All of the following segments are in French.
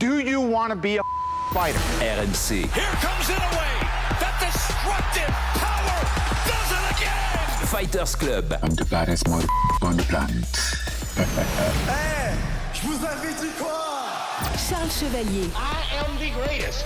Do you want to be a fighter? RMC. Here comes Inoue. That destructive power does it again. Fighters Club. I'm the baddest motherfucker on the planet. Hey, je vous avais dit quoi? Charles Chevalier. I am the greatest.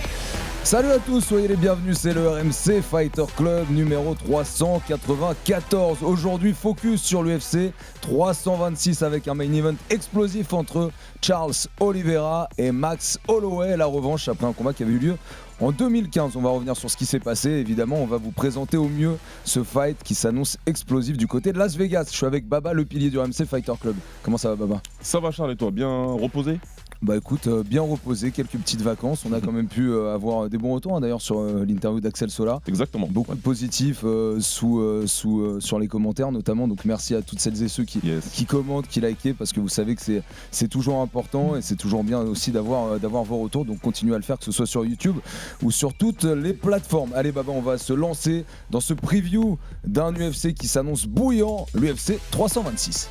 Salut à tous, soyez les bienvenus, c'est le RMC Fighter Club numéro 394. Aujourd'hui, focus sur l'UFC 326 avec un main event explosif entre Charles Oliveira et Max Holloway. La revanche après un combat qui avait eu lieu en 2015. On va revenir sur ce qui s'est passé. Évidemment, on va vous présenter au mieux ce fight qui s'annonce explosif du côté de Las Vegas. Je suis avec Baba, le pilier du RMC Fighter Club. Comment ça va, Baba ? Ça va, Charles, et toi ? Bien reposé ? Bah écoute, bien reposé, quelques petites vacances. On a quand même pu avoir des bons retours hein, d'ailleurs sur l'interview d'Axel Sola. Exactement. Beaucoup de positifs sur les commentaires notamment. Donc merci à toutes celles et ceux qui commentent, qui likent, parce que vous savez que c'est toujours important et c'est toujours bien aussi d'avoir vos retours. Donc continuez à le faire, que ce soit sur YouTube ou sur toutes les plateformes. Allez Baba, on va se lancer dans ce preview d'un UFC qui s'annonce bouillant, l'UFC 326.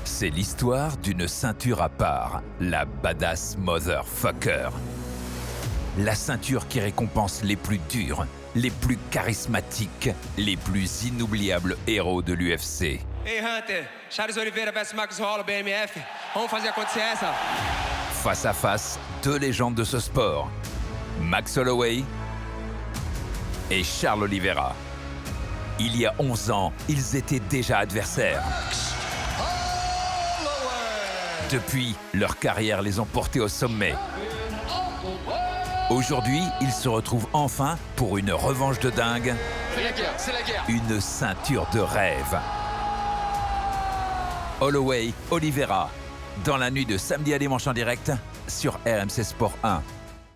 C'est l'histoire d'une ceinture à part, la Badass Motherfucker. La ceinture qui récompense les plus durs, les plus charismatiques, les plus inoubliables héros de l'UFC. Hey Hunter, Charles Oliveira vs Max Holloway BMF. Vamos fazer acontecer essa. Face à face, deux légendes de ce sport, Max Holloway et Charles Oliveira. Il y a 11 ans, ils étaient déjà adversaires. Depuis, leur carrière les ont portés au sommet. Aujourd'hui, ils se retrouvent enfin pour une revanche de dingue. C'est la guerre. Une ceinture de rêve. Holloway, Oliveira, dans la nuit de samedi à dimanche en direct sur RMC Sport 1.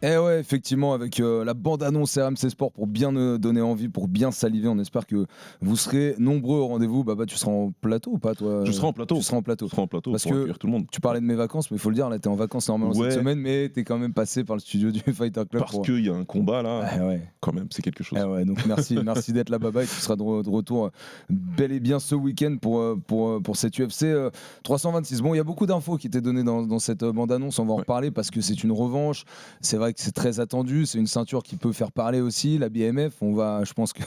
Eh ouais, effectivement, avec la bande-annonce RMC Sport pour bien donner envie, pour bien saliver. On espère que vous serez nombreux au rendez-vous. Baba, tu seras en plateau ou pas, toi ? Je serai en plateau. Tu seras en plateau. Je serai en plateau parce pour que accueillir tout le monde. Tu parlais de mes vacances, mais il faut le dire, là, t'es en vacances normalement cette semaine, mais t'es quand même passé par le studio du Fighter Club. Parce qu'il y a un combat là, ouais. Quand même, c'est quelque chose. Ouais, donc merci d'être là, Baba, et tu seras de retour bel et bien ce week-end pour cette UFC 326. Bon, il y a beaucoup d'infos qui étaient données dans cette bande-annonce, on va en reparler parce que c'est une revanche. C'est vrai que c'est très attendu. C'est une ceinture qui peut faire parler aussi, la BMF. Je pense que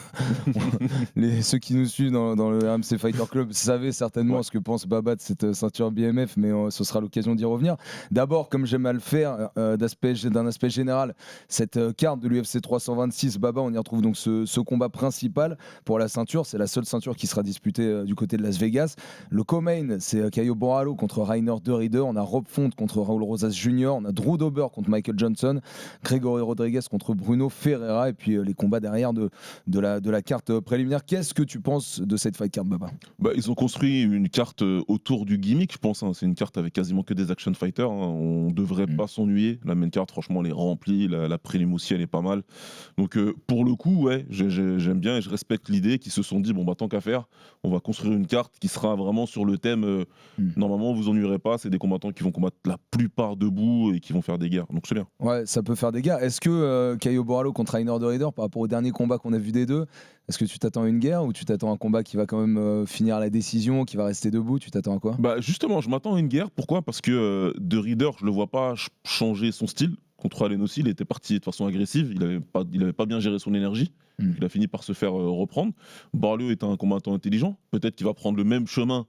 ceux qui nous suivent dans le RMC Fighter Club savaient certainement ce que pense Baba de cette ceinture BMF, mais ce sera l'occasion d'y revenir. D'abord, comme j'aime à le faire, d'un aspect général, cette carte de l'UFC 326, Baba, on y retrouve donc ce combat principal pour la ceinture. C'est la seule ceinture qui sera disputée du côté de Las Vegas. Le co-main, c'est Caio Borralho contre Rainer De Ridder. On a Rob Font contre Raul Rosas Jr. On a Drew Dober contre Michael Johnson. Grégory Rodriguez contre Bruno Ferreira, et puis les combats derrière de la carte préliminaire. Qu'est-ce que tu penses de cette fight card, Baba ? Ils ont construit une carte autour du gimmick, je pense. C'est une carte avec quasiment que des action fighters. On devrait pas s'ennuyer. La main card, franchement, elle est remplie. La prélim aussi, elle est pas mal. Donc pour le coup, ouais, j'aime bien et je respecte l'idée qu'ils se sont dit tant qu'à faire, on va construire une carte qui sera vraiment sur le thème. Normalement, vous ennuierez pas. C'est des combattants qui vont combattre la plupart debout et qui vont faire des guerres. Donc c'est bien. Ouais, ça peut faire des guerres. Est-ce que Caio Borralho contre Rainer De Ridder, par rapport au dernier combat qu'on a vu des deux, est-ce que tu t'attends à une guerre ou tu t'attends à un combat qui va quand même finir à la décision, qui va rester debout ? Tu t'attends à quoi ? Justement, je m'attends à une guerre. Pourquoi ? Parce que De Ridder, je le vois pas changer son style. Contre Allen aussi, il était parti de façon agressive. Il avait pas bien géré son énergie. Il a fini par se faire reprendre. Borralho est un combattant intelligent. Peut-être qu'il va prendre le même chemin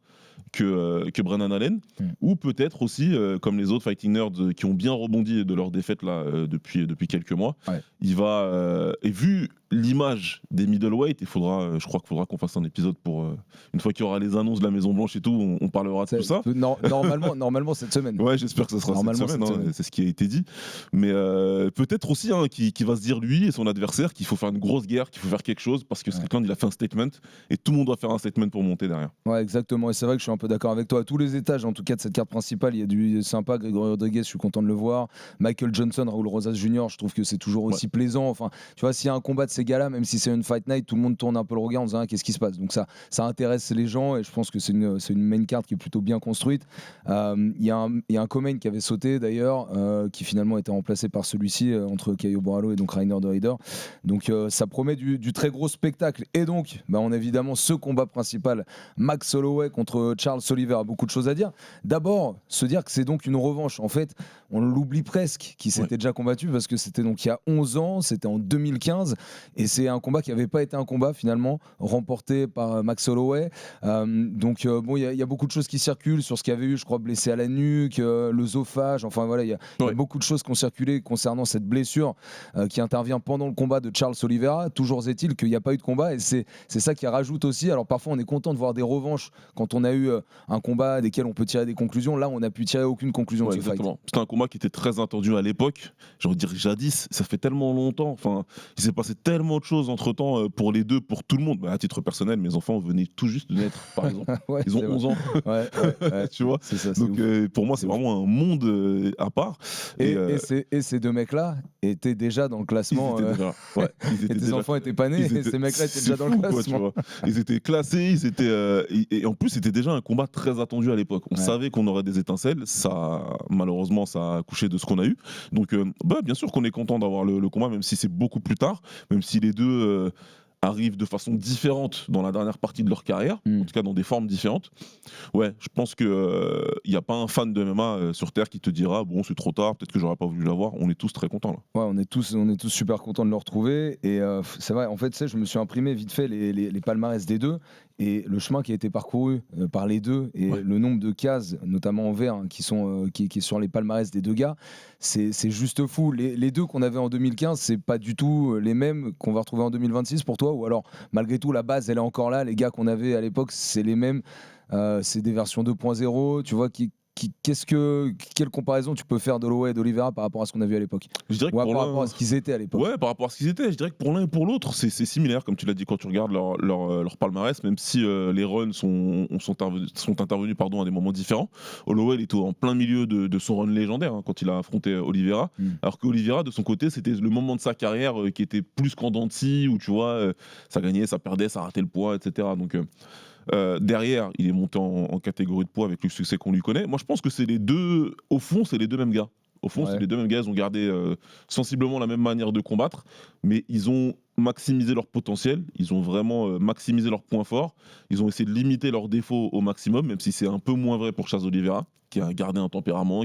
que Brennan Allen, ou peut-être aussi, comme les autres fighting nerds qui ont bien rebondi de leur défaite là, depuis quelques mois, il va, et vu l'image des middleweight, je crois qu'il faudra qu'on fasse un épisode pour, une fois qu'il y aura les annonces de la Maison Blanche et tout, on parlera de tout ça. Normalement cette semaine. Ouais, j'espère que ça sera cette semaine. C'est ce qui a été dit. Mais peut-être aussi qui va se dire, lui et son adversaire, qu'il faut faire une grosse guerre, qu'il faut faire quelque chose, parce que c'est quelqu'un, il a fait un statement, et tout le monde doit faire un statement pour monter derrière. Ouais, exactement. Et c'est vrai que je suis un peu d'accord avec toi. À tous les étages, en tout cas, de cette carte principale, il y a du sympa. Grégory Rodriguez, je suis content de le voir. Michael Johnson, Raul Rosas Jr., je trouve que c'est toujours aussi plaisant. Enfin, tu vois, s'il y a un combat de ces gars-là, même si c'est une fight night, tout le monde tourne un peu le regard en disant qu'est-ce qui se passe. Donc ça intéresse les gens, et je pense que c'est une main card qui est plutôt bien construite. Il y a un co-main qui avait sauté d'ailleurs, qui finalement était remplacé par celui-ci entre Caio Borralho et donc Rainer De Ridder. Donc ça promet promet du très gros spectacle. Et donc, on a évidemment ce combat principal, Max Holloway contre Charles Oliveira. Beaucoup de choses à dire. D'abord, se dire que c'est donc une revanche. En fait, on l'oublie presque qu'il s'était déjà combattu parce que c'était donc il y a 11 ans, c'était en 2015. Et c'est un combat qui n'avait pas été un combat finalement, remporté par Max Holloway. Donc, il y a beaucoup de choses qui circulent sur ce qu'il y avait eu, je crois, blessé à la nuque, l'œsophage. Enfin, voilà, il y a beaucoup de choses qui ont circulé concernant cette blessure qui intervient pendant le combat de Charles Oliveira. Toujours est-il qu'il n'y a pas eu de combat et c'est ça qui rajoute aussi. Alors parfois on est content de voir des revanches quand on a eu un combat desquels on peut tirer des conclusions. Là on n'a pu tirer aucune conclusion de ce fight. C'était un combat qui était très attendu à l'époque. J'ai envie de dire jadis, ça fait tellement longtemps. Enfin, il s'est passé tellement de choses entre temps pour les deux, pour tout le monde. À titre personnel, mes enfants venaient tout juste de naître, par exemple. Ils ont 11 ans. Tu vois. C'est ça, donc pour moi c'est vraiment un monde à part. Et ces deux mecs-là étaient déjà dans le classement. Ils étaient tes enfants étaient pas nés, et ces mecs-là étaient déjà dans le classement. Ils étaient classés, et en plus c'était déjà un combat très attendu à l'époque. On savait qu'on aurait des étincelles, malheureusement ça a accouché de ce qu'on a eu. Donc bien sûr qu'on est content d'avoir le combat, même si c'est beaucoup plus tard, même si les deux arrivent de façon différente dans la dernière partie de leur carrière, en tout cas dans des formes différentes. Ouais, je pense qu'il n'y a pas un fan de MMA sur Terre qui te dira bon c'est trop tard, peut-être que j'aurais pas voulu l'avoir. On est tous très contents là. Ouais, on est tous super contents de le retrouver et c'est vrai. En fait, je me suis imprimé vite fait les palmarès des deux et le chemin qui a été parcouru par les deux et le nombre de cases, notamment en vert, qui est sur les palmarès des deux gars, c'est juste fou. Les deux qu'on avait en 2015, c'est pas du tout les mêmes qu'on va retrouver en 2026 pour toi, ou alors malgré tout la base elle est encore là. Les gars qu'on avait à l'époque, c'est les mêmes. C'est des versions 2.0, tu vois, quelle comparaison tu peux faire d'Holloway et d'Oliveira par rapport à ce qu'on a vu à l'époque, par rapport à ce qu'ils étaient à l'époque? Ouais, par rapport à ce qu'ils étaient, je dirais que pour l'un et pour l'autre, c'est similaire, comme tu l'as dit, quand tu regardes leur palmarès, même si les runs sont intervenus à des moments différents. Holloway il était en plein milieu de son run légendaire quand il a affronté Oliveira, alors qu'Oliveira de son côté, c'était le moment de sa carrière qui était plus qu'en dents de scie, où tu vois, ça gagnait, ça perdait, ça ratait le poids, etc. Donc derrière, il est monté en catégorie de poids avec le succès qu'on lui connaît. Moi, je pense que c'est les deux, au fond, c'est les deux mêmes gars. C'est les deux mêmes gars, ils ont gardé sensiblement la même manière de combattre, mais ils ont maximisé leur potentiel, ils ont vraiment maximisé leurs points forts, ils ont essayé de limiter leurs défauts au maximum, même si c'est un peu moins vrai pour Charles Oliveira, qui a gardé un tempérament,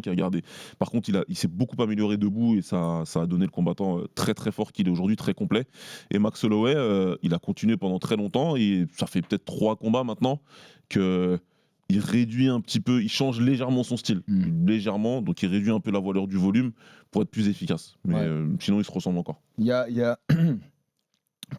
Par contre, il s'est beaucoup amélioré debout et ça a donné le combattant très très fort qu'il est aujourd'hui, très complet. Et Max Holloway, il a continué pendant très longtemps et ça fait peut-être 3 combats maintenant que il réduit un petit peu, il change légèrement son style, légèrement, donc il réduit un peu la valeur du volume pour être plus efficace. Mais sinon, il se ressemble encore. Il y a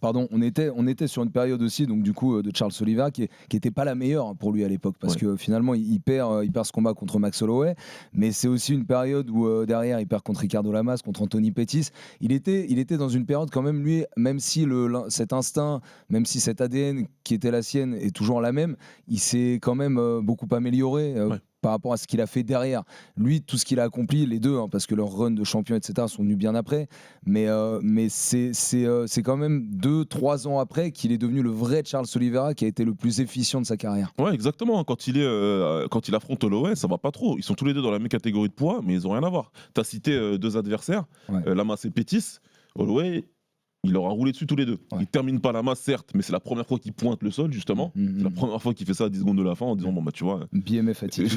Pardon, on était sur une période aussi, donc du coup, de Charles Oliveira qui était pas la meilleure pour lui à l'époque, parce que finalement il perd ce combat contre Max Holloway, mais c'est aussi une période où derrière il perd contre Ricardo Lamas, contre Anthony Pettis. Il était dans une période quand même, lui, même si cet instinct, même si cet ADN qui était la sienne est toujours la même, il s'est quand même beaucoup amélioré. Par rapport à ce qu'il a fait derrière. Lui, tout ce qu'il a accompli, les deux, parce que leur run de champion, etc., sont venus bien après, mais c'est quand même 2-3 ans après qu'il est devenu le vrai Charles Oliveira qui a été le plus efficient de sa carrière. Ouais, exactement. Quand il affronte Holloway, ça va pas trop. Ils sont tous les deux dans la même catégorie de poids, mais ils ont rien à voir. Tu as cité 2 adversaires, Lamas et Pettis. Holloway, il leur a roulé dessus tous les deux. Il termine pas Lamas, certes, mais c'est la première fois qu'il pointe le sol, justement. C'est la première fois qu'il fait ça à 10 secondes de la fin en disant tu vois. BMF fatigue.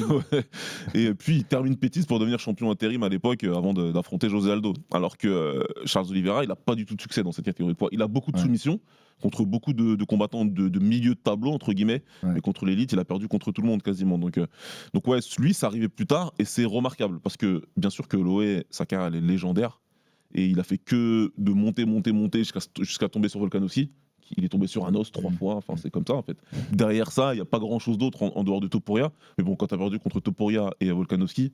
Et puis il termine Pettis pour devenir champion intérim à l'époque avant d'affronter José Aldo. Alors que Charles Oliveira, il a pas du tout de succès dans cette catégorie de poids. Il a beaucoup de soumissions contre beaucoup de combattants de milieu de tableau, entre guillemets. Mais contre l'élite, il a perdu contre tout le monde quasiment. Donc lui, ça arrivait plus tard et c'est remarquable parce que bien sûr que Holloway, sa carrière, elle est légendaire. Et il a fait que de monter jusqu'à tomber sur Volkanovski. Il est tombé sur un os 3 fois, enfin c'est comme ça en fait. Derrière ça, il n'y a pas grand chose d'autre en dehors de Topuria. Mais bon, quand tu as perdu contre Topuria et Volkanovski,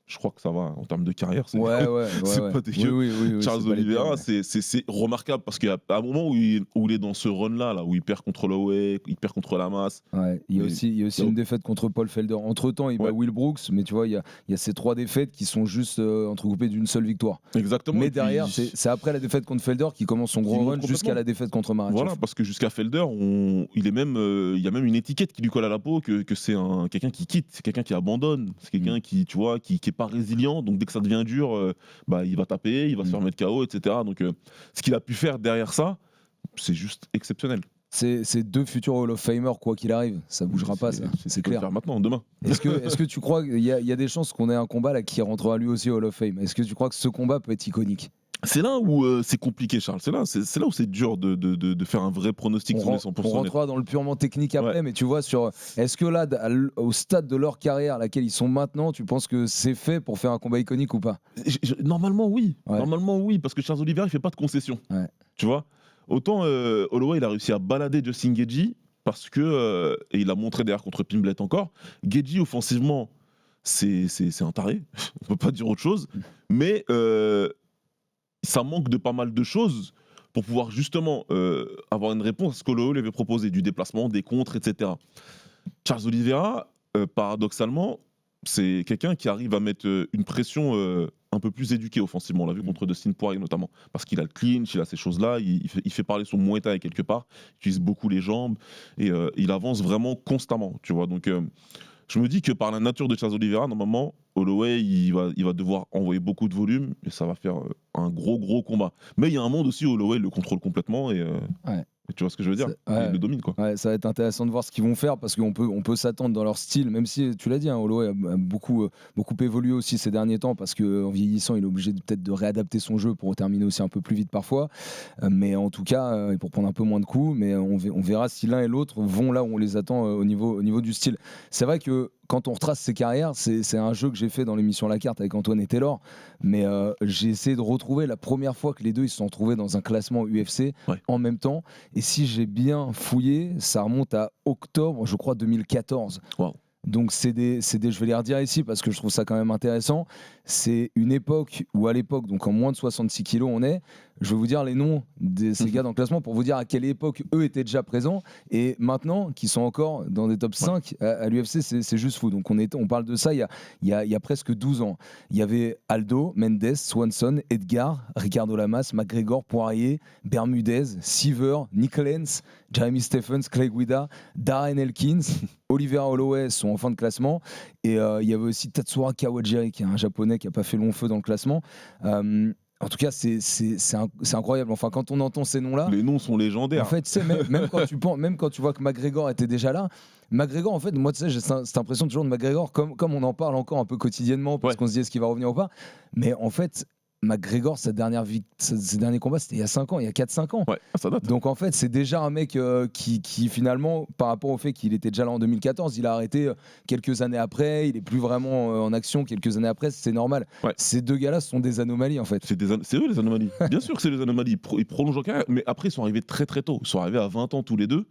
je crois que ça va en termes de carrière. C'est pas dégueu. Oui, Charles Oliveira, c'est remarquable parce qu'il y a un moment où il est dans ce run-là, où il perd contre Holloway, il perd contre Lamas. Il y a aussi une défaite contre Paul Felder. Entre-temps, il bat Will Brooks, mais tu vois, il y a ces 3 défaites qui sont juste entrecoupées d'une seule victoire. Exactement. Mais derrière, c'est après la défaite contre Felder qui commence son gros run jusqu'à la défaite contre Makhachev. Voilà, parce que jusqu'à Felder, il y a même une étiquette qui lui colle à la peau que c'est quelqu'un qui quitte, c'est quelqu'un qui abandonne, c'est quelqu'un qui est pas résilient, donc dès que ça devient dur, il va taper, il va se faire mettre KO, etc. Donc ce qu'il a pu faire derrière ça, c'est juste exceptionnel. C'est 2 futurs Hall of Famer, quoi qu'il arrive. Ça bougera pas, ça. C'est clair. Faire maintenant, demain. Est-ce que tu crois qu'il y a des chances qu'on ait un combat là qui rentrera lui aussi au Hall of Fame? Est-ce que tu crois que ce combat peut être iconique? C'est là où c'est compliqué, Charles. C'est là où c'est dur de faire un vrai pronostic sur les 100%. On rentrera dans le purement technique après, Ouais. mais tu vois, est-ce que là, au stade de leur carrière à laquelle ils sont maintenant, tu penses que c'est fait pour faire un combat iconique ou pas? Normalement, oui. Ouais. Normalement, oui, parce que Charles Oliveira, il fait pas de concessions. Ouais. Tu vois. Autant Holloway, il a réussi à balader Justin Gaethje parce que et il a montré derrière contre Pimblet encore. Gaethje offensivement, c'est un taré. On peut pas dire autre chose. Mais ça manque de pas mal de choses pour pouvoir justement avoir une réponse à ce qu'Holloway lui avait proposé, du déplacement, des contres, etc. Charles Oliveira, paradoxalement, c'est quelqu'un qui arrive à mettre une pression un peu plus éduquée offensivement. On l'a vu contre Dustin Poirier notamment, parce qu'il a le clinch, il a ces choses-là, il fait parler son Muay Thai quelque part, il utilise beaucoup les jambes et il avance vraiment constamment. Tu vois, donc je me dis que par la nature de Charles Oliveira, normalement, Holloway, il va devoir envoyer beaucoup de volume et ça va faire un gros combat. Mais il y a un monde aussi où Holloway le contrôle complètement et tu vois ce que je veux dire, il le domine, quoi. Ouais, ça va être intéressant de voir ce qu'ils vont faire parce qu'on peut s'attendre dans leur style, même si tu l'as dit, hein, Holloway a beaucoup évolué aussi ces derniers temps parce qu'en vieillissant, il est obligé peut-être de réadapter son jeu pour terminer aussi un peu plus vite parfois. Mais en tout cas, et pour prendre un peu moins de coups, mais on verra si l'un et l'autre vont là où on les attend au niveau du style. C'est vrai que quand on retrace ses carrières, c'est un jeu que j'ai fait dans l'émission La Carte avec Antoine et Taylor, mais j'ai essayé de retrouver la première fois que les deux ils se sont retrouvés dans un classement UFC en même temps. Et si j'ai bien fouillé, ça remonte à octobre, je crois, 2014. Wow. Donc je vais les redire ici parce que je trouve ça quand même intéressant. C'est une époque où à l'époque, donc en moins de 66 kilos on est, je vais vous dire les noms de ces gars dans le classement pour vous dire à quelle époque eux étaient déjà présents et maintenant qui sont encore dans des top 5 à l'UFC, c'est juste fou. Donc on parle de ça il y a presque 12 ans. Il y avait Aldo, Mendes, Swanson, Edgar, Ricardo Lamas, McGregor, Poirier, Bermudez, Seaver, Nick Lenz, Jeremy Stephens, Clay Guida, Darren Elkins, Oliveira, Holloway sont en fin de classement et il y avait aussi Tatsuro Kawajiri qui est un japonais qui n'a pas fait long feu dans le classement. En tout cas, c'est incroyable. Enfin, quand on entend ces noms-là, les noms sont légendaires. En fait, même quand tu vois que McGregor était déjà là, McGregor, en fait, moi, tu sais, j'ai cette impression toujours de McGregor, comme on en parle encore un peu quotidiennement, parce qu'on se dit est-ce qu'il va revenir ou pas. Mais en fait, McGregor, ses derniers combats, c'était il y a 5 ans, il y a 4-5 ans. Ouais, ça date. Donc en fait, c'est déjà un mec qui finalement, par rapport au fait qu'il était déjà là en 2014, il a arrêté quelques années après, il est plus vraiment en action quelques années après, c'est normal. Ouais. Ces deux gars-là sont des anomalies en fait. C'est eux les anomalies. Bien sûr que c'est les anomalies. Ils prolongent en carrière, mais après ils sont arrivés très très tôt. Ils sont arrivés à 20 ans tous les deux.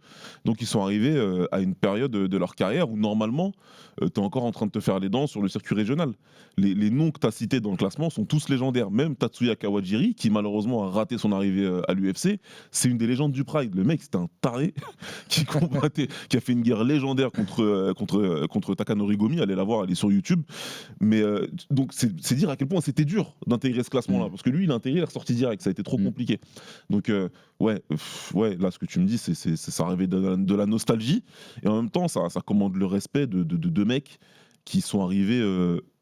Donc ils sont arrivés à une période de leur carrière où normalement tu es encore en train de te faire les dents sur le circuit régional. Les noms que tu as cités dans le classement sont tous légendaires. Même Tatsuya Kawajiri, qui malheureusement a raté son arrivée à l'UFC, c'est une des légendes du Pride. Le mec, c'était un taré qui combattait, qui a fait une guerre légendaire contre Takanori Gomi. Allez la voir, elle est sur YouTube. Mais donc, c'est dire à quel point c'était dur d'intégrer ce classement-là. Parce que lui, il a intégré, il est ressorti direct. Ça a été trop compliqué. Donc, ouais, là, ce que tu me dis, ça réveille de la nostalgie. Et en même temps, ça commande le respect de deux mecs qui sont arrivés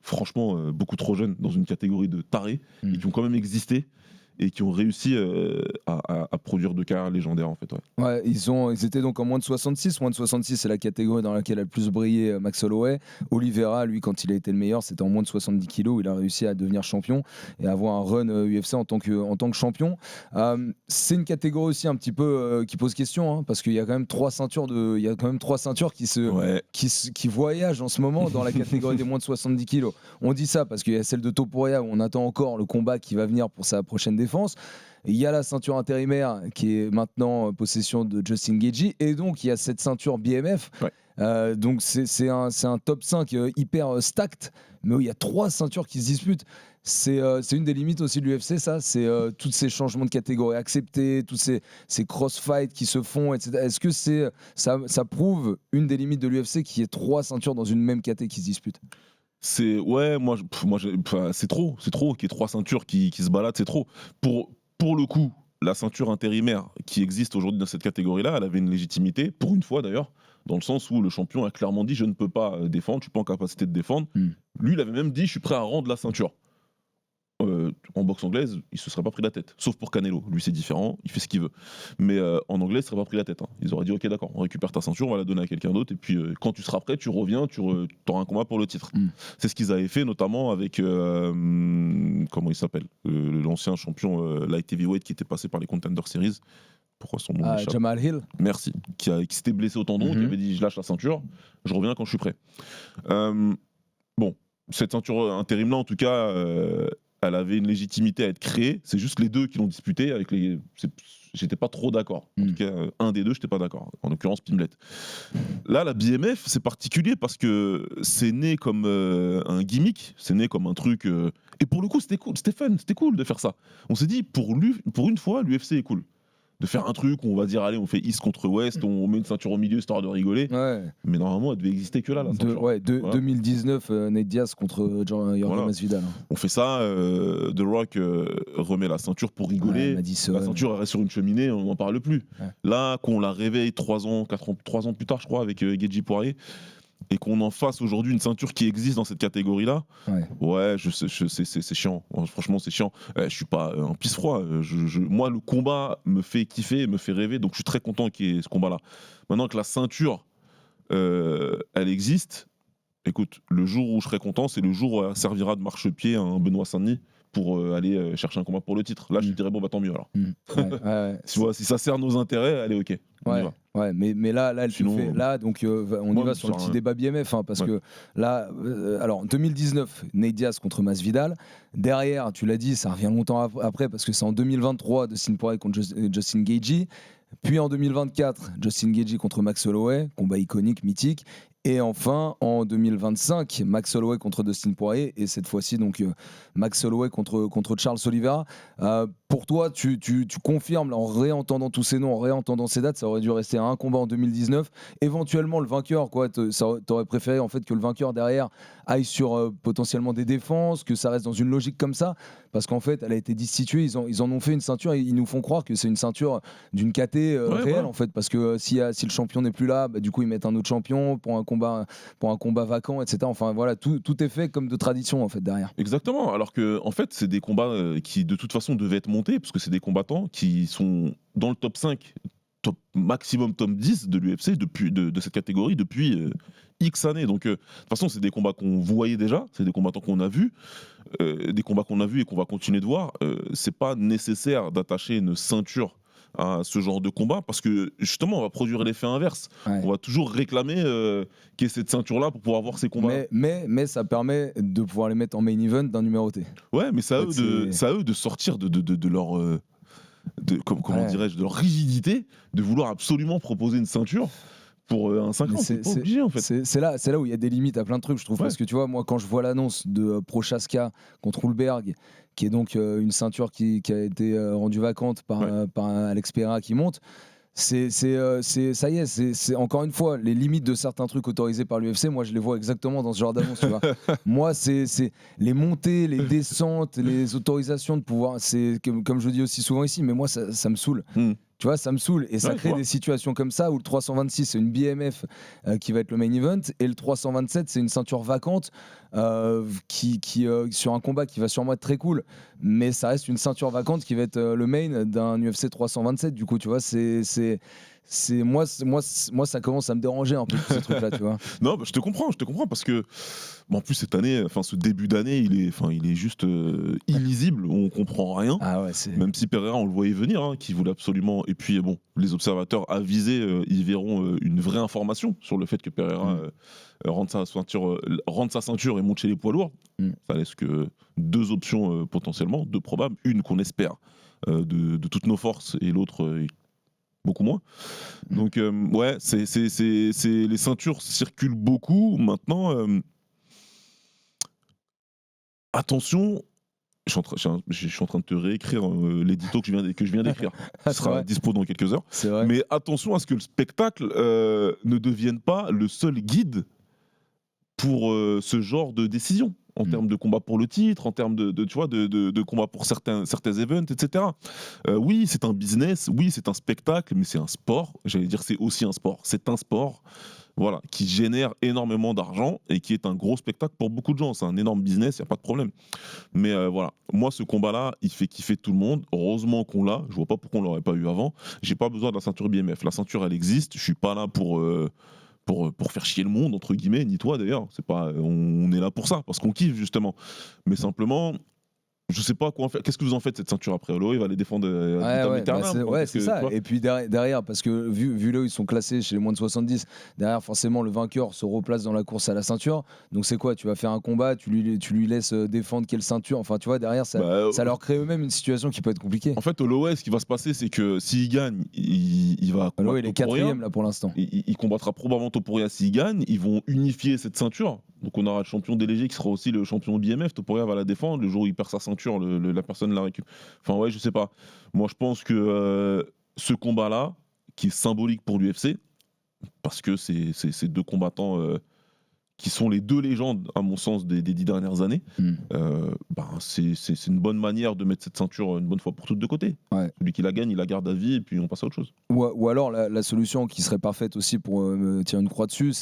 franchement beaucoup trop jeunes dans une catégorie de tarés et qui ont quand même existé et qui ont réussi à produire de carrières légendaires en fait. Ouais, ils étaient donc en moins de 66. Moins de 66, c'est la catégorie dans laquelle a le plus brillé Max Holloway. Oliveira, lui, quand il a été le meilleur, c'était en moins de 70 kilos. Il a réussi à devenir champion et à avoir un run UFC en tant que champion. C'est une catégorie aussi un petit peu qui pose question, hein, parce qu'il y a quand même 3 ceintures qui voyagent en ce moment dans la catégorie des moins de 70 kilos. On dit ça parce qu'il y a celle de Topuria où on attend encore le combat qui va venir pour sa prochaine défense. Il y a la ceinture intérimaire qui est maintenant en possession de Justin Gaethje et donc il y a cette ceinture BMF. Donc c'est un top 5 hyper stacked, mais où il y a 3 ceintures qui se disputent. C'est une des limites aussi de l'UFC, ça. C'est tous ces changements de catégorie acceptés, tous ces crossfights qui se font, etc. Est-ce que ça prouve une des limites de l'UFC qui est 3 ceintures dans une même caté qui se disputent? C'est c'est trop qu'il y ait 3 ceintures qui se baladent, c'est trop. Pour le coup, la ceinture intérimaire qui existe aujourd'hui dans cette catégorie-là, elle avait une légitimité, pour une fois d'ailleurs, dans le sens où le champion a clairement dit je ne peux pas défendre, je suis pas en capacité de défendre. Lui, il avait même dit je suis prêt à rendre la ceinture. En boxe anglaise, il se serait pas pris la tête. Sauf pour Canelo. Lui, c'est différent, il fait ce qu'il veut. Mais en anglais, il se serait pas pris la tête. Hein. Ils auraient dit ok, d'accord, on récupère ta ceinture, on va la donner à quelqu'un d'autre. Et puis quand tu seras prêt, tu reviens, tu auras un combat pour le titre. C'est ce qu'ils avaient fait, notamment avec comment il s'appelle, l'ancien champion light heavyweight qui était passé par les Contender Series. Pourquoi son nom m'échappe ? Jamal Hill. Merci. Qui s'était blessé au tendon, qui avait dit je lâche la ceinture, je reviens quand je suis prêt. Bon, cette ceinture intérim là, en tout cas, elle avait une légitimité à être créée. C'est juste les deux qui l'ont disputée. J'étais pas trop d'accord. En tout cas, un des deux, j'étais pas d'accord. En l'occurrence, Pimlet. Là, la BMF, c'est particulier parce que c'est né comme un gimmick, c'est né comme un truc. Et pour le coup, c'était cool, c'était fun, c'était cool de faire ça. On s'est dit, pour une fois, l'UFC est cool. De faire un truc où on va dire, allez, on fait East contre West, on met une ceinture au milieu histoire de rigoler. Ouais. Mais normalement, elle devait exister que là, la ceinture. Voilà. 2019, Nate Diaz contre Jorge Masvidal. On fait ça, The Rock remet la ceinture pour rigoler. La ceinture elle reste sur une cheminée, on n'en parle plus. Ouais. Là, qu'on la réveille 3 ans plus tard, je crois, avec Geji Poirier, et qu'on en fasse aujourd'hui une ceinture qui existe dans cette catégorie-là, c'est chiant. Franchement, c'est chiant. Je suis pas un pisse-froid. Moi, le combat me fait kiffer, me fait rêver, donc je suis très content qu'il y ait ce combat-là. Maintenant que la ceinture, elle existe, écoute, le jour où je serai content, c'est le jour où elle servira de marchepied à un Benoît Saint-Denis pour aller chercher un combat pour le titre. Là, je te dirais, bon, bah tant mieux alors. Tu vois, si ça sert nos intérêts, allez, ok. Ouais, mais là, sinon, fait, là, donc on y va sur le petit débat BMF, hein, parce que là, alors 2019, Nate Diaz contre Masvidal. Derrière, tu l'as dit, ça revient longtemps après, parce que c'est en 2023, Dustin Poirier contre Justin Gaethje. Puis en 2024, Justin Gaethje contre Max Holloway, combat iconique, mythique. Et enfin, en 2025, Max Holloway contre Dustin Poirier, et cette fois-ci, donc Max Holloway contre Charles Oliveira. Pour toi, tu confirmes, en réentendant tous ces noms, en réentendant ces dates, ça aurait dû rester un combat en 2019. Éventuellement, le vainqueur, t'aurais préféré en fait que le vainqueur derrière aille sur potentiellement des défenses, que ça reste dans une logique comme ça, parce qu'en fait, elle a été destituée. Ils en ont fait une ceinture et ils nous font croire que c'est une ceinture d'une caté réelle, en fait, parce que si le champion n'est plus là, bah, du coup, ils mettent un autre champion pour un combat vacant, etc. Enfin voilà, tout est fait comme de tradition en fait derrière. Exactement. Alors que en fait, c'est des combats qui de toute façon devaient être montés parce que c'est des combattants qui sont dans le top 5, maximum top 10 de l'UFC de cette catégorie depuis X années. Donc de toute façon, c'est des combats qu'on voyait déjà, c'est des combattants qu'on a vus, des combats qu'on a vus et qu'on va continuer de voir. C'est pas nécessaire d'attacher une ceinture à ce genre de combat parce que justement on va produire l'effet inverse. On va toujours réclamer qu'il y ait cette ceinture là pour pouvoir voir ces combats. Mais ça permet de pouvoir les mettre en main event d'un numéroté. Ouais, mais c'est à eux de sortir de leur comment dirais-je, de leur rigidité, de vouloir absolument proposer une ceinture pour un 5 ans. C'est pas obligé en fait. C'est là où il y a des limites à plein de trucs, je trouve, parce que tu vois, moi quand je vois l'annonce de Prochaska contre Hulberg, qui est donc une ceinture qui a été rendue vacante par Alex Pereira qui monte, ça y est, c'est encore une fois les limites de certains trucs autorisés par l'UFC. Moi, je les vois exactement dans ce genre d'annonce. Tu vois. Moi, c'est les montées, les descentes, les autorisations de pouvoir. C'est comme je le dis aussi souvent ici, mais moi, ça me saoule. Tu vois, ça me saoule et ça crée des situations comme ça où le 326 c'est une BMF qui va être le main event et le 327 c'est une ceinture vacante qui sur un combat qui va sûrement être très cool, mais ça reste une ceinture vacante qui va être le main d'un UFC 327. Du coup, tu vois, moi ça commence à me déranger un peu ce truc là, tu vois. Non, bah, je te comprends parce que en plus cette année, enfin ce début d'année, il est juste illisible, on comprend rien. Même si Pereira on le voyait venir, hein, qui voulait absolument, et puis bon, les observateurs avisés, ils verront une vraie information sur le fait que Pereira rentre sa ceinture et monte chez les poids lourds. Ça laisse que 2 options potentiellement, 2 probables, une qu'on espère de toutes nos forces et l'autre beaucoup moins. Donc ouais, les ceintures circulent beaucoup maintenant. Attention, je suis en train de te réécrire l'édito que je viens d'écrire. Ce sera dispo dans quelques heures. Mais attention à ce que le spectacle ne devienne pas le seul guide pour ce genre de décision. En termes de combat pour le titre, en termes de combat pour certains events, etc. Oui, c'est un business, oui, c'est un spectacle, mais c'est un sport. J'allais dire c'est aussi un sport. C'est un sport. voilà, qui génère énormément d'argent et qui est un gros spectacle pour beaucoup de gens. C'est un énorme business, il n'y a pas de problème. Mais voilà, moi, ce combat-là, il fait kiffer tout le monde. Heureusement qu'on l'a. Je vois pas pourquoi on l'aurait pas eu avant. J'ai pas besoin de la ceinture BMF. La ceinture, elle existe. Je suis pas là pour faire chier le monde, entre guillemets, ni toi d'ailleurs. C'est pas, on est là pour ça, parce qu'on kiffe justement. Mais simplement, je sais pas quoi en faire. Qu'est-ce que vous en faites cette ceinture après? Olo, il va les défendre c'est ça. Et puis derrière, parce que vu là où ils sont classés chez les moins de 70, derrière forcément le vainqueur se replace dans la course à la ceinture. Donc c'est quoi? Tu vas faire un combat, tu lui laisses défendre quelle ceinture? Enfin tu vois, derrière ça leur crée eux-mêmes une situation qui peut être compliquée. En fait, Holloway, ce qui va se passer, c'est que s'il gagne, il va combattre. Holloway, il est 4e là pour l'instant. Il combattra probablement Topuria s'il gagne. Ils vont unifier cette ceinture. Donc on aura le champion délégué qui sera aussi le champion BMF. Topuria va la défendre. Le jour où il perd sa ceinture, la personne la récupère. Enfin ouais, je sais pas. Moi je pense que ce combat-là, qui est symbolique pour l'UFC, parce que c'est deux combattants qui sont les deux légendes, à mon sens, des 10 dernières années, c'est une bonne manière de mettre cette ceinture une bonne fois pour toutes de côté. Ouais. Celui qui la gagne, il la garde à vie et puis on passe à autre chose. Ou alors la solution qui serait parfaite aussi pour me tirer une croix dessus,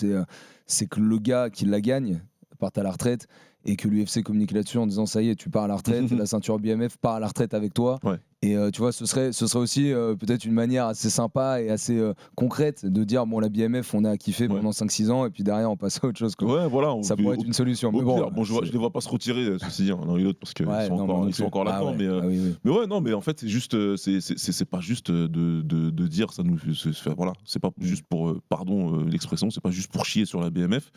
c'est que le gars qui la gagne parte à la retraite et que l'UFC communique là-dessus en disant ça y est, tu pars à la retraite, la ceinture BMF part à la retraite avec toi. Ouais. Et tu vois, ce serait aussi peut-être une manière assez sympa et assez concrète de dire bon, la BMF, on a kiffé pendant 5-6 ans et puis derrière, on passe à autre chose. Quoi. Ouais, voilà. Ça pourrait être une solution. Mais bon, je les vois pas se retirer, ceci dit, l'un et l'autre, parce qu'ils sont encore là-dedans. Mais ouais, non, mais en fait, c'est juste, c'est pas juste de dire ça nous. Voilà, c'est pas juste pour, pardon l'expression, c'est pas juste pour chier sur la BMF,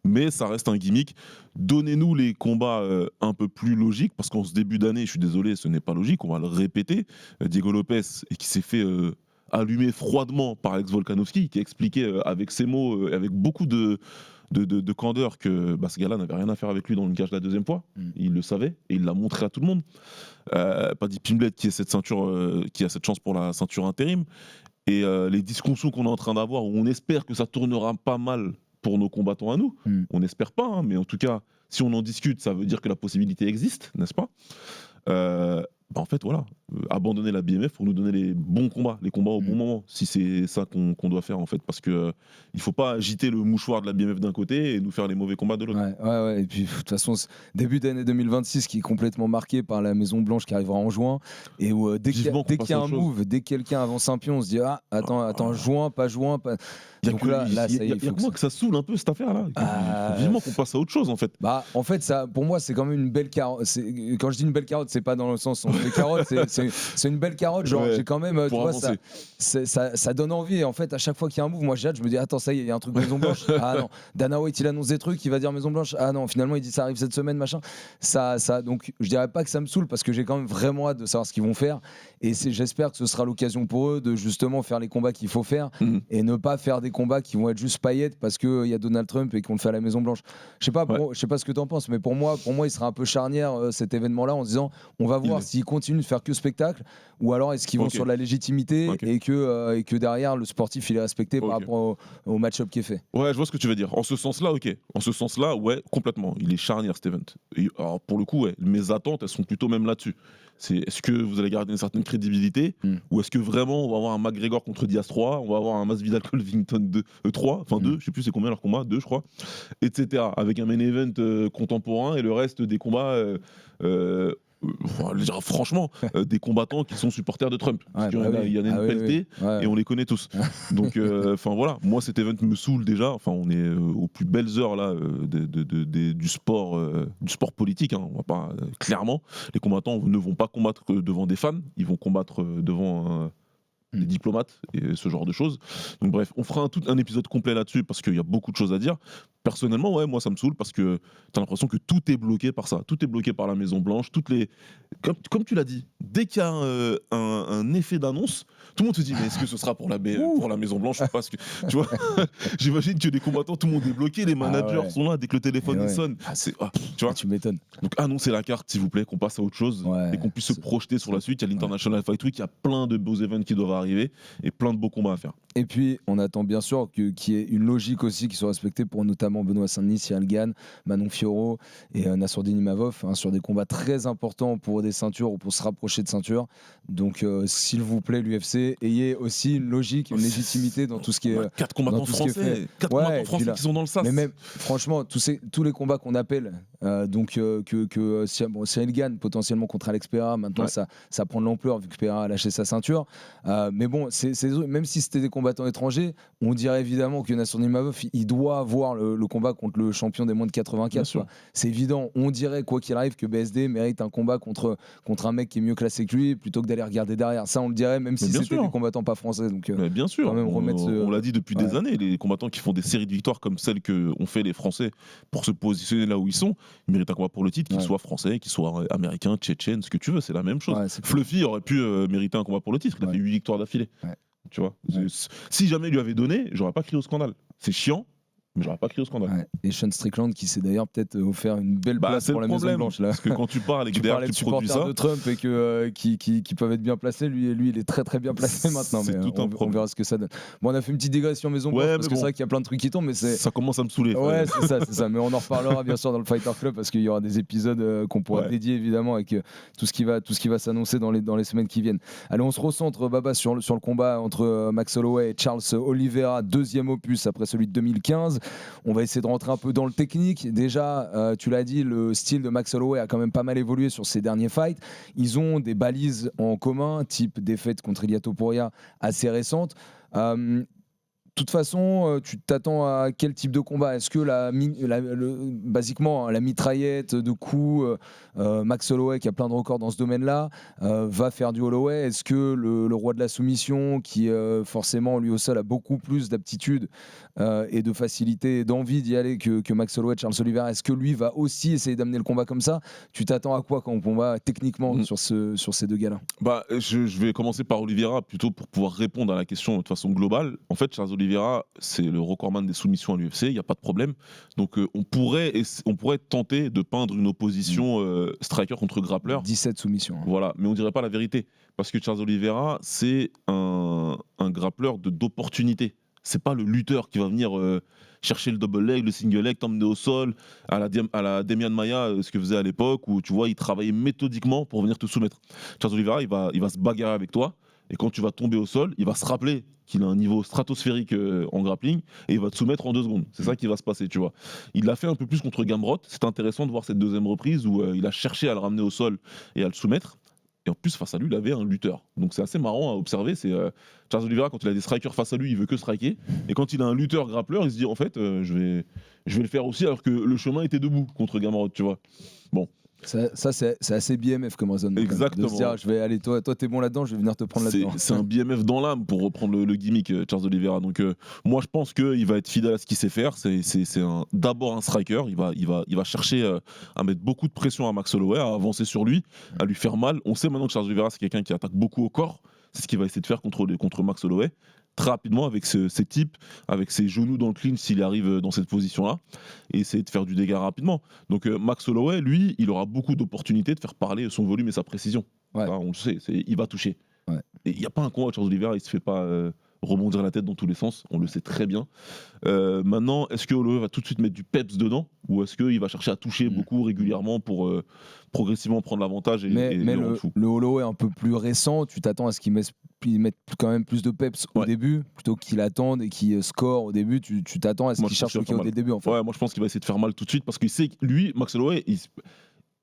mais ça reste un gimmick. Donnez-nous les combats un peu plus logiques, parce qu'en ce début d'année, je suis désolé, ce n'est pas logique, on va le répéter. Diego Lopez, et qui s'est fait allumer froidement par Alex Volkanovski, qui a expliqué avec ses mots, avec beaucoup de candeur, que ce gars-là n'avait rien à faire avec lui dans une cage la deuxième fois. Il le savait et il l'a montré à tout le monde. Paddy Pimblett qui a cette ceinture, qui a cette chance pour la ceinture intérim. Et les discussions qu'on est en train d'avoir, où on espère que ça tournera pas mal pour nos combattants à nous. On n'espère pas, hein, mais en tout cas, si on en discute, ça veut dire que la possibilité existe, n'est-ce pas? En fait, voilà, abandonner la BMF pour nous donner les bons combats, les combats au bon moment, si c'est ça qu'on doit faire en fait, parce que il faut pas agiter le mouchoir de la BMF d'un côté et nous faire les mauvais combats de l'autre. Ouais, et puis de toute façon, début d'année 2026 qui est complètement marqué par la Maison Blanche qui arrivera en juin, et où dès qu'il y a un move, dès que quelqu'un avance un pion, on se dit attends, juin, pas juin, pas. Donc là, ça y est, il y a que moi que ça saoule un peu cette affaire-là. Vivement qu'on passe à autre chose en fait. En fait, ça, pour moi, c'est quand même une belle carotte. Quand je dis une belle carotte, c'est pas dans le sens des carottes, c'est une belle carotte. Genre, j'ai quand même, tu vois, ça donne envie. Et en fait, à chaque fois qu'il y a un move, moi, je me dis, attends, ça y est, il y a un truc Maison Blanche. Ah non, Dana White, il annonce des trucs, il va dire Maison Blanche. Ah non, finalement, il dit ça arrive cette semaine, machin. Donc, je dirais pas que ça me saoule parce que j'ai quand même vraiment hâte de savoir ce qu'ils vont faire. Et j'espère que ce sera l'occasion pour eux de justement faire les combats qu'il faut faire et ne pas faire des combats qui vont être juste paillettes parce qu'il y a Donald Trump et qu'on le fait à la Maison Blanche. Je sais pas ce que tu en penses, mais pour moi, il sera un peu charnière cet événement-là en se disant on va voir s'ils continuent de faire que spectacle ou alors est-ce qu'ils vont sur la légitimité et que derrière le sportif il est respecté par rapport au match-up qui est fait. Ouais, je vois ce que tu veux dire. En ce sens-là, En ce sens-là, ouais, complètement. Il est charnière cet event. Et, alors, pour le coup, mes attentes, elles sont plutôt même là-dessus. Est-ce que vous allez garder une certaine crédibilité ou est-ce que vraiment on va avoir un McGregor contre Diaz 3, on va avoir un Masvidal Covington 2, 3, enfin 2, je sais plus c'est combien leur combat, 2 je crois, etc. Avec un main event contemporain et le reste des combats franchement, des combattants qui sont supporters de Trump. Parce qu'il y en a une pelletée et on les connaît tous. Donc, voilà, moi cet event me saoule déjà. Enfin, on est aux plus belles heures là du sport politique. Hein. On va pas clairement, les combattants ne vont pas combattre devant des fans, ils vont combattre devant des diplomates et ce genre de choses. Donc bref, on fera un épisode complet là-dessus parce qu'il y a beaucoup de choses à dire. Personnellement, ouais, moi ça me saoule parce que t'as l'impression que tout est bloqué par ça. Tout est bloqué par la Maison Blanche. Comme tu l'as dit, dès qu'il y a un effet d'annonce, tout le monde se dit mais est-ce que ce sera pour la Maison Blanche ou pas? Parce que, tu vois, j'imagine que les combattants, tout le monde est bloqué, les managers sont là dès que le téléphone sonne. Tu vois, tu m'étonnes. Donc annoncez la carte s'il vous plaît, qu'on passe à autre chose et qu'on puisse se projeter sur la suite. Il y a l'International Fight Week, il y a plein de beaux events qui doivent arriver. arriver et plein de beaux combats à faire. Et puis, on attend bien sûr qu'il y ait une logique aussi qui soit respectée pour notamment Benoît Saint-Denis, Cyril Gane, Manon Fiorot et Nassourdine Imavov, sur des combats très importants pour des ceintures ou pour se rapprocher de ceintures. Donc, s'il vous plaît, l'UFC, ayez aussi une logique, une légitimité dans tout ce qui est. 4 combattants dans tout ce qui est français, fait. 4 Ouais, combattants et puis français là- qui sont dans le sas. Mais même, franchement, tous les combats qu'on appelle, Cyril Gane potentiellement contre Alex Pereira, maintenant Ouais. ça prend de l'ampleur vu que Pereira a lâché sa ceinture. Mais bon, même si c'était des combattants étrangers, on dirait évidemment que Nassourdine Imavov, il doit avoir le combat contre le champion des moins de 84. Bien sûr. quoi. C'est évident. On dirait, quoi qu'il arrive, que BSD mérite un combat contre un mec qui est mieux classé que lui, plutôt que d'aller regarder derrière. Ça, on le dirait, même si bien c'était sûr. des combattants pas français. Donc, Mais bien sûr, quand même remettre on l'a dit depuis des ouais. années, les combattants qui font des séries de victoires comme celles qu'ont fait les Français pour se positionner là où ils sont, ils méritent un combat pour le titre, qu'ils Ouais. soient français, qu'ils soient américains, tchétchènes, ce que tu veux, c'est la même chose. Ouais, c'est Fluffy aurait pu mériter un combat pour le titre, il a Ouais. fait 8 victoires d'affilée. Ouais. Tu vois, Ouais. Si jamais il lui avait donné, j'aurais pas crié au scandale. C'est chiant, mais j'aurais pas crié au scandale. Ouais. Et Sean Strickland qui s'est d'ailleurs peut-être offert une belle Bah, place c'est pour le la Maison problème, Blanche là. parce que quand tu parles et que Tu derrière parlais de tu produis supporters ça, de Trump et qui peuvent être bien placés. Lui, il est très très bien placé maintenant. C'est Mais tout un on problème. verra ce que ça donne. Bon, on a fait une petite digression Maison Blanche Ouais, parce mais que bon. c'est vrai qu'il y a plein de trucs qui tombent, mais c'est. ça commence à me saouler. Ouais, c'est ça. Mais on en reparlera bien sûr dans le Fighter Club parce qu'il y aura des épisodes qu'on pourra Ouais. dédier évidemment avec tout ce qui va s'annoncer dans les semaines qui viennent. Allez, on se recentre, Baba, sur le combat entre Max Holloway et Charles Oliveira, deuxième opus après celui de 2015. On va essayer de rentrer un peu dans le technique. Déjà, tu l'as dit, le style de Max Holloway a quand même pas mal évolué sur ses derniers fights. Ils ont des balises en commun, type défaite contre Ilia Topuria assez récente. De toute façon, tu t'attends à quel type de combat? Est-ce que basiquement la mitraillette de coups, Max Holloway qui a plein de records dans ce domaine-là, va faire du Holloway? Est-ce que le roi de la soumission, qui forcément lui au sol a beaucoup plus d'aptitude et de facilité et d'envie d'y aller que Max Holloway, Charles Oliveira, est-ce que lui va aussi essayer d'amener le combat comme ça? Tu t'attends à quoi quand on combat techniquement sur ces deux gars-là? Bah, je vais commencer par Oliveira plutôt pour pouvoir répondre à la question de façon globale. En fait, Charles Oliveira, c'est le recordman des soumissions à l'UFC, il n'y a pas de problème. Donc, on pourrait tenter de peindre une opposition striker contre grappler. 17 soumissions. Voilà, mais on dirait pas la vérité. Parce que Charles Oliveira, c'est un grappleur d'opportunité. C'est pas le lutteur qui va venir chercher le double leg, le single leg, t'emmener au sol, à la Demian Maia, ce que faisait à l'époque, où tu vois, il travaillait méthodiquement pour venir te soumettre. Charles Oliveira, il va se bagarrer avec toi, et quand tu vas tomber au sol, il va se rappeler qu'il a un niveau stratosphérique en grappling, et il va te soumettre en 2 secondes. C'est ça qui va se passer, tu vois. Il l'a fait un peu plus contre Gamrot. C'est intéressant de voir cette deuxième reprise où il a cherché à le ramener au sol et à le soumettre. Et en plus, face à lui, il avait un lutteur. Donc c'est assez marrant à observer. C'est Charles Oliveira, quand il a des strikers face à lui, il veut que striker. Et quand il a un lutteur grappleur, il se dit en fait, je vais le faire aussi, alors que le chemin était debout contre Gamrot, tu vois. Bon. Ça c'est assez BMF comme raisonnement. Exactement. De se dire, je vais aller, toi t'es bon là-dedans, je vais venir te prendre là-dedans. C'est un BMF dans l'âme, pour reprendre le gimmick, Charles Oliveira. Donc moi, je pense qu'il va être fidèle à ce qu'il sait faire. C'est d'abord un striker. Il va chercher à mettre beaucoup de pression à Max Holloway, à avancer sur lui, à lui faire mal. On sait maintenant que Charles Oliveira, c'est quelqu'un qui attaque beaucoup au corps. C'est ce qu'il va essayer de faire contre Max Holloway, très rapidement, avec ses types, avec ses genoux dans le clinch s'il arrive dans cette position-là, et essayer de faire du dégât rapidement. Donc Max Holloway, lui, il aura beaucoup d'opportunités de faire parler son volume et sa précision. Ouais. On le sait, il va toucher. Ouais. Et il n'y a pas un combat de Charles Oliveira, il se fait pas rebondir la tête dans tous les sens, on le sait très bien. Maintenant, est-ce que Holloway va tout de suite mettre du peps dedans, ou est-ce qu'il va chercher à toucher beaucoup régulièrement pour progressivement prendre l'avantage Mais le rendre fou? le Holloway un peu plus récent, tu t'attends à ce qu'il mette quand même plus de peps au Ouais. début, plutôt qu'il attende et qu'il score au début. Tu t'attends à ce Moi, qu'il je cherche pense le qu'il va KO dès le début en fait. Ouais, moi je pense qu'il va essayer de faire mal tout de suite, parce qu'il sait que lui, Max Holloway,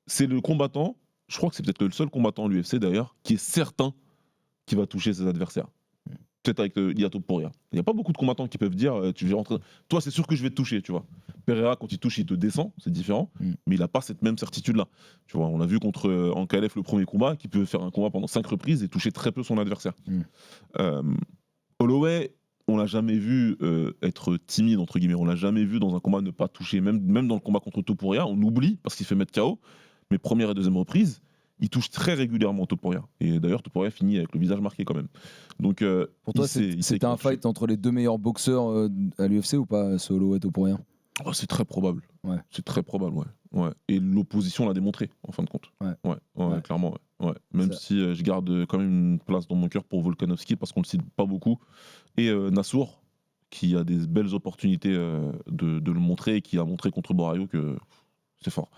c'est le combattant, je crois que c'est peut-être le seul combattant à l'UFC d'ailleurs, qui est certain qu'il va toucher ses adversaires. Peut-être avec Ilia Topuria. Il n'y a pas beaucoup de combattants qui peuvent dire tu vas rentrer. Toi, c'est sûr que je vais te toucher, tu vois. Pereira, quand il touche, il te descend, c'est différent, mais il n'a pas cette même certitude-là. Tu vois, on l'a vu contre en KLF le premier combat, qui peut faire un combat pendant 5 reprises et toucher très peu son adversaire. Holloway, on l'a jamais vu être timide, entre guillemets. On l'a jamais vu dans un combat ne pas toucher. Même dans le combat contre Topuria, on oublie parce qu'il fait mettre KO. Mais première et deuxième reprise, il touche très régulièrement Topuria. Et d'ailleurs, Topuria finit avec le visage marqué quand même. Donc, Pour toi, il sait c'était un qu'il va fight entre les deux meilleurs boxeurs à l'UFC ou pas, ce Holloway Topuria? toucher. Oh, c'est très probable. Ouais. C'est très probable, ouais. Et l'opposition l'a démontré, en fin de compte. Ouais. Ouais, clairement. Ouais. Même si je garde quand même une place dans mon cœur pour Volkanovski parce qu'on le cite pas beaucoup. Et Nassour, qui a des belles opportunités de le montrer et qui a montré contre Borraio que c'est fort.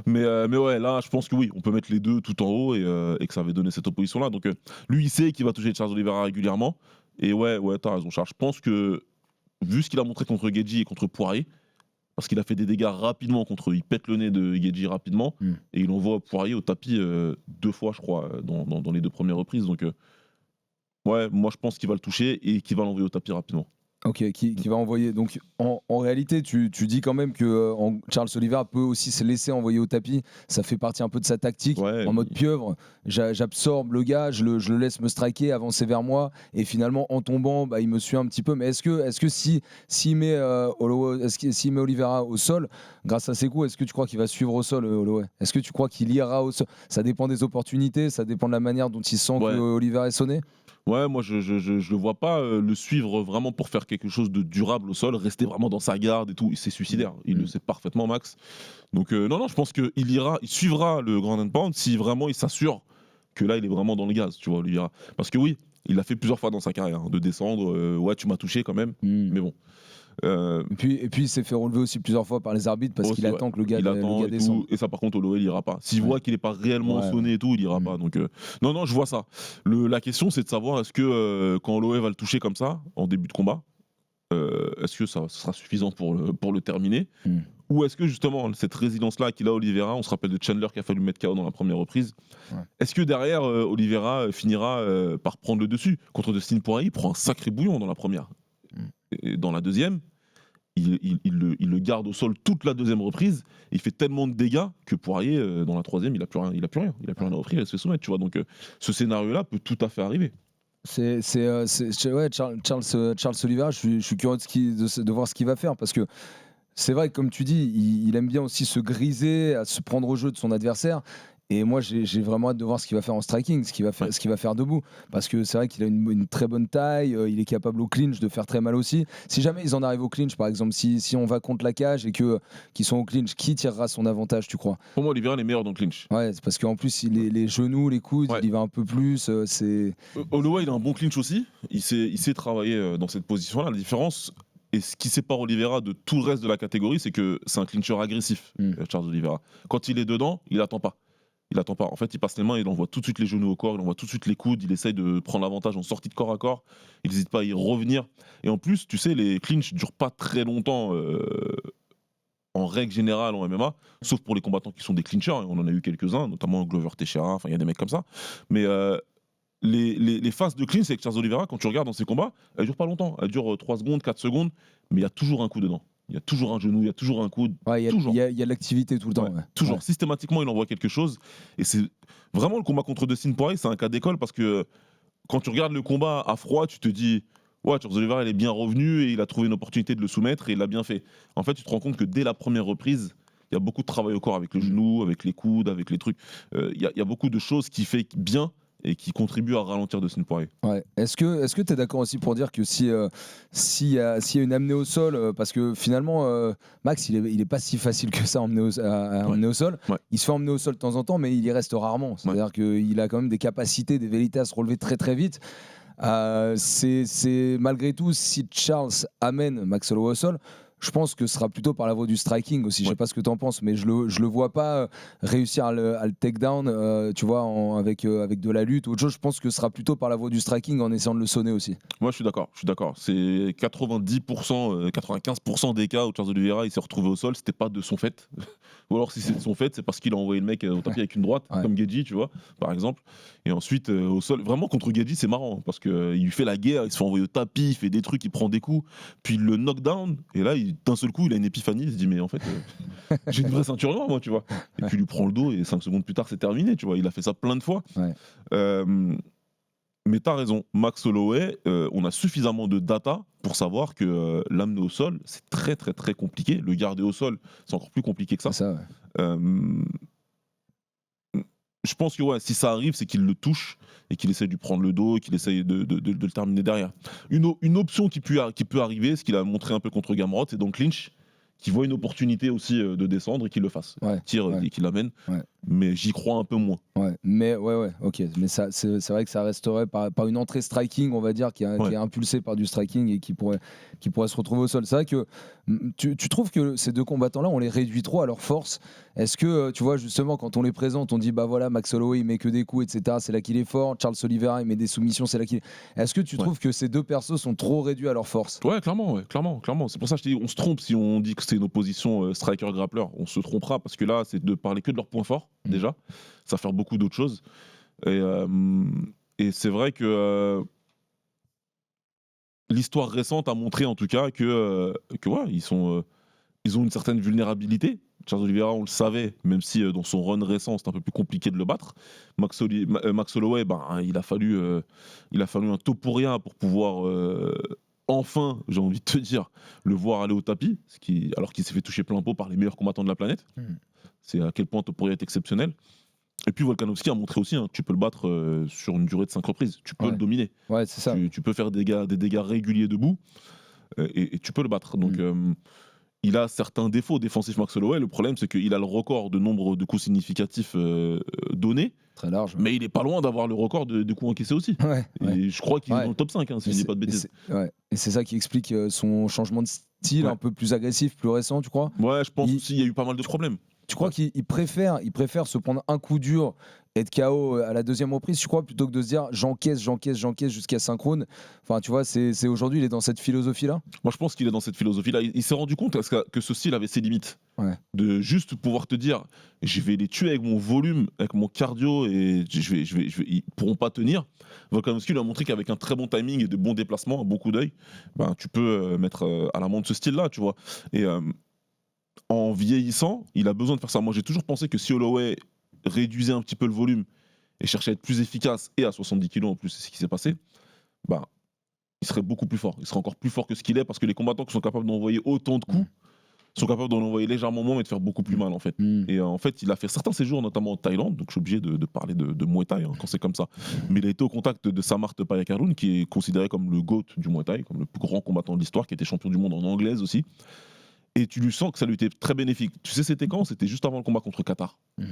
Mais ouais, là, je pense que oui, on peut mettre les deux tout en haut et que ça avait donné cette opposition-là. Donc lui, il sait qu'il va toucher Charles Oliveira régulièrement. Et ouais, t'as raison, Charles. Je pense que vu ce qu'il a montré contre Gaethje et contre Poirier, parce qu'il a fait des dégâts rapidement contre eux, il pète le nez de Gaethje rapidement et il envoie Poirier au tapis 2 fois, je crois, dans les 2 premières reprises. Donc ouais, moi je pense qu'il va le toucher et qu'il va l'envoyer au tapis rapidement. Ok, qui va envoyer. Donc en réalité, tu dis quand même que Charles Oliveira peut aussi se laisser envoyer au tapis. Ça fait partie un peu de sa tactique. Ouais, en mode pieuvre, j'absorbe le gars, je le laisse me striker, avancer vers moi, et finalement en tombant, il me suit un petit peu. Mais est-ce que s'il met Oliveira au sol, grâce à ses coups, est-ce que tu crois qu'il va suivre au sol, Holloway? Est-ce que tu crois qu'il ira au sol? Ça dépend des opportunités, ça dépend de la manière dont il sent que Oliveira est sonné. Ouais, moi je le vois pas le suivre vraiment pour faire quelque chose de durable au sol, rester vraiment dans sa garde et tout. C'est suicidaire, il le sait parfaitement, Max. Donc non, je pense qu'il il suivra le Ground and Pound si vraiment il s'assure que là il est vraiment dans le gaz, tu vois, Oliveira. Parce que oui, il l'a fait plusieurs fois dans sa carrière, de descendre, ouais, tu m'as touché quand même, mais bon. Et puis il s'est fait relever aussi plusieurs fois par les arbitres parce qu'il attend que le gars descende. Et ça, par contre, Holloway, il ira pas. S'il voit qu'il n'est pas réellement sonné et tout, il ira pas. Donc, non, je vois ça. La question, c'est de savoir est-ce que quand Holloway va le toucher comme ça, en début de combat, est-ce que ça sera suffisant pour le terminer ou est-ce que justement, cette résilience-là qu'il a Oliveira, on se rappelle de Chandler qui a fallu mettre KO dans la première reprise, est-ce que derrière, Oliveira finira par prendre le dessus? Contre Dustin Poirier, il prend un sacré bouillon dans la première. Et dans la deuxième, il le garde au sol toute la deuxième reprise. Il fait tellement de dégâts que Poirier, dans la troisième, il a plus rien à offrir, il se fait soumettre. Tu vois, donc ce scénario-là peut tout à fait arriver. Charles Oliveira, je suis curieux de voir ce qu'il va faire parce que c'est vrai que comme tu dis, il aime bien aussi se griser, à se prendre au jeu de son adversaire. Et moi, j'ai vraiment hâte de voir ce qu'il va faire en striking, ce qu'il va faire debout. Parce que c'est vrai qu'il a une très bonne taille, il est capable au clinch de faire très mal aussi. Si jamais ils en arrivent au clinch, par exemple, si on va contre la cage et qu'ils sont au clinch, qui tirera son avantage, tu crois? Pour moi, Oliveira, il est meilleur dans le clinch. Ouais, c'est parce qu'en plus, les genoux, les coudes, il y va un peu plus. Holloway, il a un bon clinch aussi. Il sait travailler dans cette position-là. La différence, et ce qui sépare Oliveira de tout le reste de la catégorie, c'est que c'est un clincher agressif, Charles Oliveira. Quand il est dedans, il n'attend pas. En fait, il passe les mains, il envoie tout de suite les genoux au corps, il envoie tout de suite les coudes, il essaye de prendre l'avantage en sortie de corps à corps, il n'hésite pas à y revenir. Et en plus, tu sais, les clinches ne durent pas très longtemps en règle générale en MMA, sauf pour les combattants qui sont des clinchers, et on en a eu quelques-uns, notamment Glover Teixeira, enfin il y a des mecs comme ça. Mais les phases de clinch avec Charles Oliveira, quand tu regardes dans ses combats, elles ne durent pas longtemps, elles durent 3 secondes, 4 secondes, mais il y a toujours un coup dedans. Il y a toujours un genou, il y a toujours un coude. Il y a de l'activité tout le temps. Toujours, systématiquement, il envoie quelque chose. Et c'est vraiment le combat contre Dustin Poirier, c'est un cas d'école parce que quand tu regardes le combat à froid, tu te dis ouais, Charles Oliveira, il est bien revenu et il a trouvé une opportunité de le soumettre et il l'a bien fait. En fait, tu te rends compte que dès la première reprise, il y a beaucoup de travail au corps avec le genou, avec les coudes, avec les trucs. Il y a beaucoup de choses qui fait bien et qui contribue à ralentir Dustin Poirier. Ouais. Est-ce que tu es d'accord aussi pour dire que s'il y a une amenée au sol, parce que finalement, Max, il est pas si facile que ça à emmener au sol. Ouais. Il se fait emmener au sol de temps en temps, mais il y reste rarement. C'est-à-dire qu'il a quand même des capacités, des velléités à se relever très très vite. C'est malgré tout, si Charles amène Max Holloway au sol, je pense que ce sera plutôt par la voie du striking aussi. Je sais pas ce que tu en penses, mais je le vois pas réussir à le take down, tu vois, avec de la lutte ou autre chose. Je pense que ce sera plutôt par la voie du striking en essayant de le sonner aussi. Moi, je suis d'accord. C'est 90%, 95% des cas où Charles Oliveira il s'est retrouvé au sol, c'était pas de son fait. Ou alors si c'est de son fait, c'est parce qu'il a envoyé le mec au tapis avec une droite, comme Gaethje, tu vois, par exemple. Et ensuite, au sol, vraiment contre Gaethje, c'est marrant parce qu'il lui fait la guerre, il se fait envoyer au tapis, il fait des trucs, il prend des coups, puis il le knockdown, et là, d'un seul coup, il a une épiphanie, il se dit, mais en fait, j'ai une vraie ceinture noire, moi, tu vois. Et puis il lui prend le dos, et 5 secondes plus tard, c'est terminé, tu vois. Il a fait ça plein de fois. Mais t'as raison, Max Holloway, on a suffisamment de data pour savoir que l'amener au sol, c'est très très très compliqué. Le garder au sol, c'est encore plus compliqué que ça. C'est ça, ouais. Je pense que si ça arrive, c'est qu'il le touche et qu'il essaie de lui prendre le dos, qu'il essaie de le terminer derrière. Une option qui peut arriver, ce qu'il a montré un peu contre Gamrot, c'est dans le clinch, qui voit une opportunité aussi de descendre et qu'il le fasse. Ouais, Tire ouais. et qu'il l'amène. Ouais. Mais j'y crois un peu moins. Ouais, mais ok. Mais ça, c'est vrai que ça resterait par une entrée striking, on va dire, qui est impulsée par du striking et qui pourrait se retrouver au sol. C'est vrai que tu trouves que ces deux combattants-là, on les réduit trop à leur force. Est-ce que, tu vois, justement, quand on les présente, on dit, bah voilà, Max Holloway, il met que des coups, etc. C'est là qu'il est fort. Charles Oliveira, il met des soumissions, c'est là qu'il est. Est-ce que tu trouves que ces deux persos sont trop réduits à leur force? Ouais, clairement. C'est pour ça que je te dis, on se trompe si on dit que c'est une opposition striker-grappler. On se trompera parce que là, c'est de parler que de leurs points forts, déjà. Ça va faire beaucoup d'autres choses. Et c'est vrai que l'histoire récente a montré en tout cas que ouais, ils ont une certaine vulnérabilité. Charles Oliveira, on le savait, même si dans son run récent, c'est un peu plus compliqué de le battre. Max Holloway, il a fallu un topourien pour pouvoir enfin, j'ai envie de te dire, le voir aller au tapis, alors qu'il s'est fait toucher plein pot par les meilleurs combattants de la planète. C'est à quel point Topuria est exceptionnel. Et puis Volkanovski a montré aussi, tu peux le battre sur une durée de 5 reprises, tu peux le dominer. Ouais, c'est ça. Tu peux faire des dégâts réguliers debout et tu peux le battre. Donc il a certains défauts défensifs, Max Holloway. Le problème, c'est qu'il a le record de nombre de coups significatifs donnés. Très large. Mais il est pas loin d'avoir le record de coups encaissés aussi. Et je crois qu'il est dans le top 5, si je dis pas de bêtises. Et c'est ça qui explique son changement de style, un peu plus agressif, plus récent, tu crois? Ouais, je pense aussi, il y a eu pas mal de problèmes. Tu crois qu'il préfère se prendre un coup dur, être KO à la deuxième reprise, je crois, plutôt que de se dire j'encaisse jusqu'à synchrone. Enfin, tu vois, c'est aujourd'hui, il est dans cette philosophie-là. Moi, je pense qu'il est dans cette philosophie-là. Il s'et rendu compte que ce style avait ses limites. Ouais. De juste pouvoir te dire, je vais les tuer avec mon volume, avec mon cardio, et ils pourront pas tenir. Volkanovski lui a montré qu'avec un très bon timing et de bons déplacements, un bon coup d'œil, tu peux mettre à l'amende ce style-là, tu vois. Et en vieillissant, il a besoin de faire ça. Moi, j'ai toujours pensé que si Holloway réduisait un petit peu le volume et cherchait à être plus efficace, et à 70 kg en plus, c'est ce qui s'est passé, il serait beaucoup plus fort. Il serait encore plus fort que ce qu'il est, parce que les combattants qui sont capables d'envoyer autant de coups sont capables d'en envoyer légèrement moins, mais de faire beaucoup plus mal, en fait. Et en fait, il a fait certains séjours, notamment en Thaïlande, donc je suis obligé de parler de Muay Thai quand c'est comme ça. Mais il a été au contact de Samart Payakarun, qui est considéré comme le GOAT du Muay Thai, comme le plus grand combattant de l'histoire, qui était champion du monde en anglaise aussi. Et tu lui sens que ça lui était très bénéfique. Tu sais, c'était quand? C'était juste avant le combat contre Qatar. C'est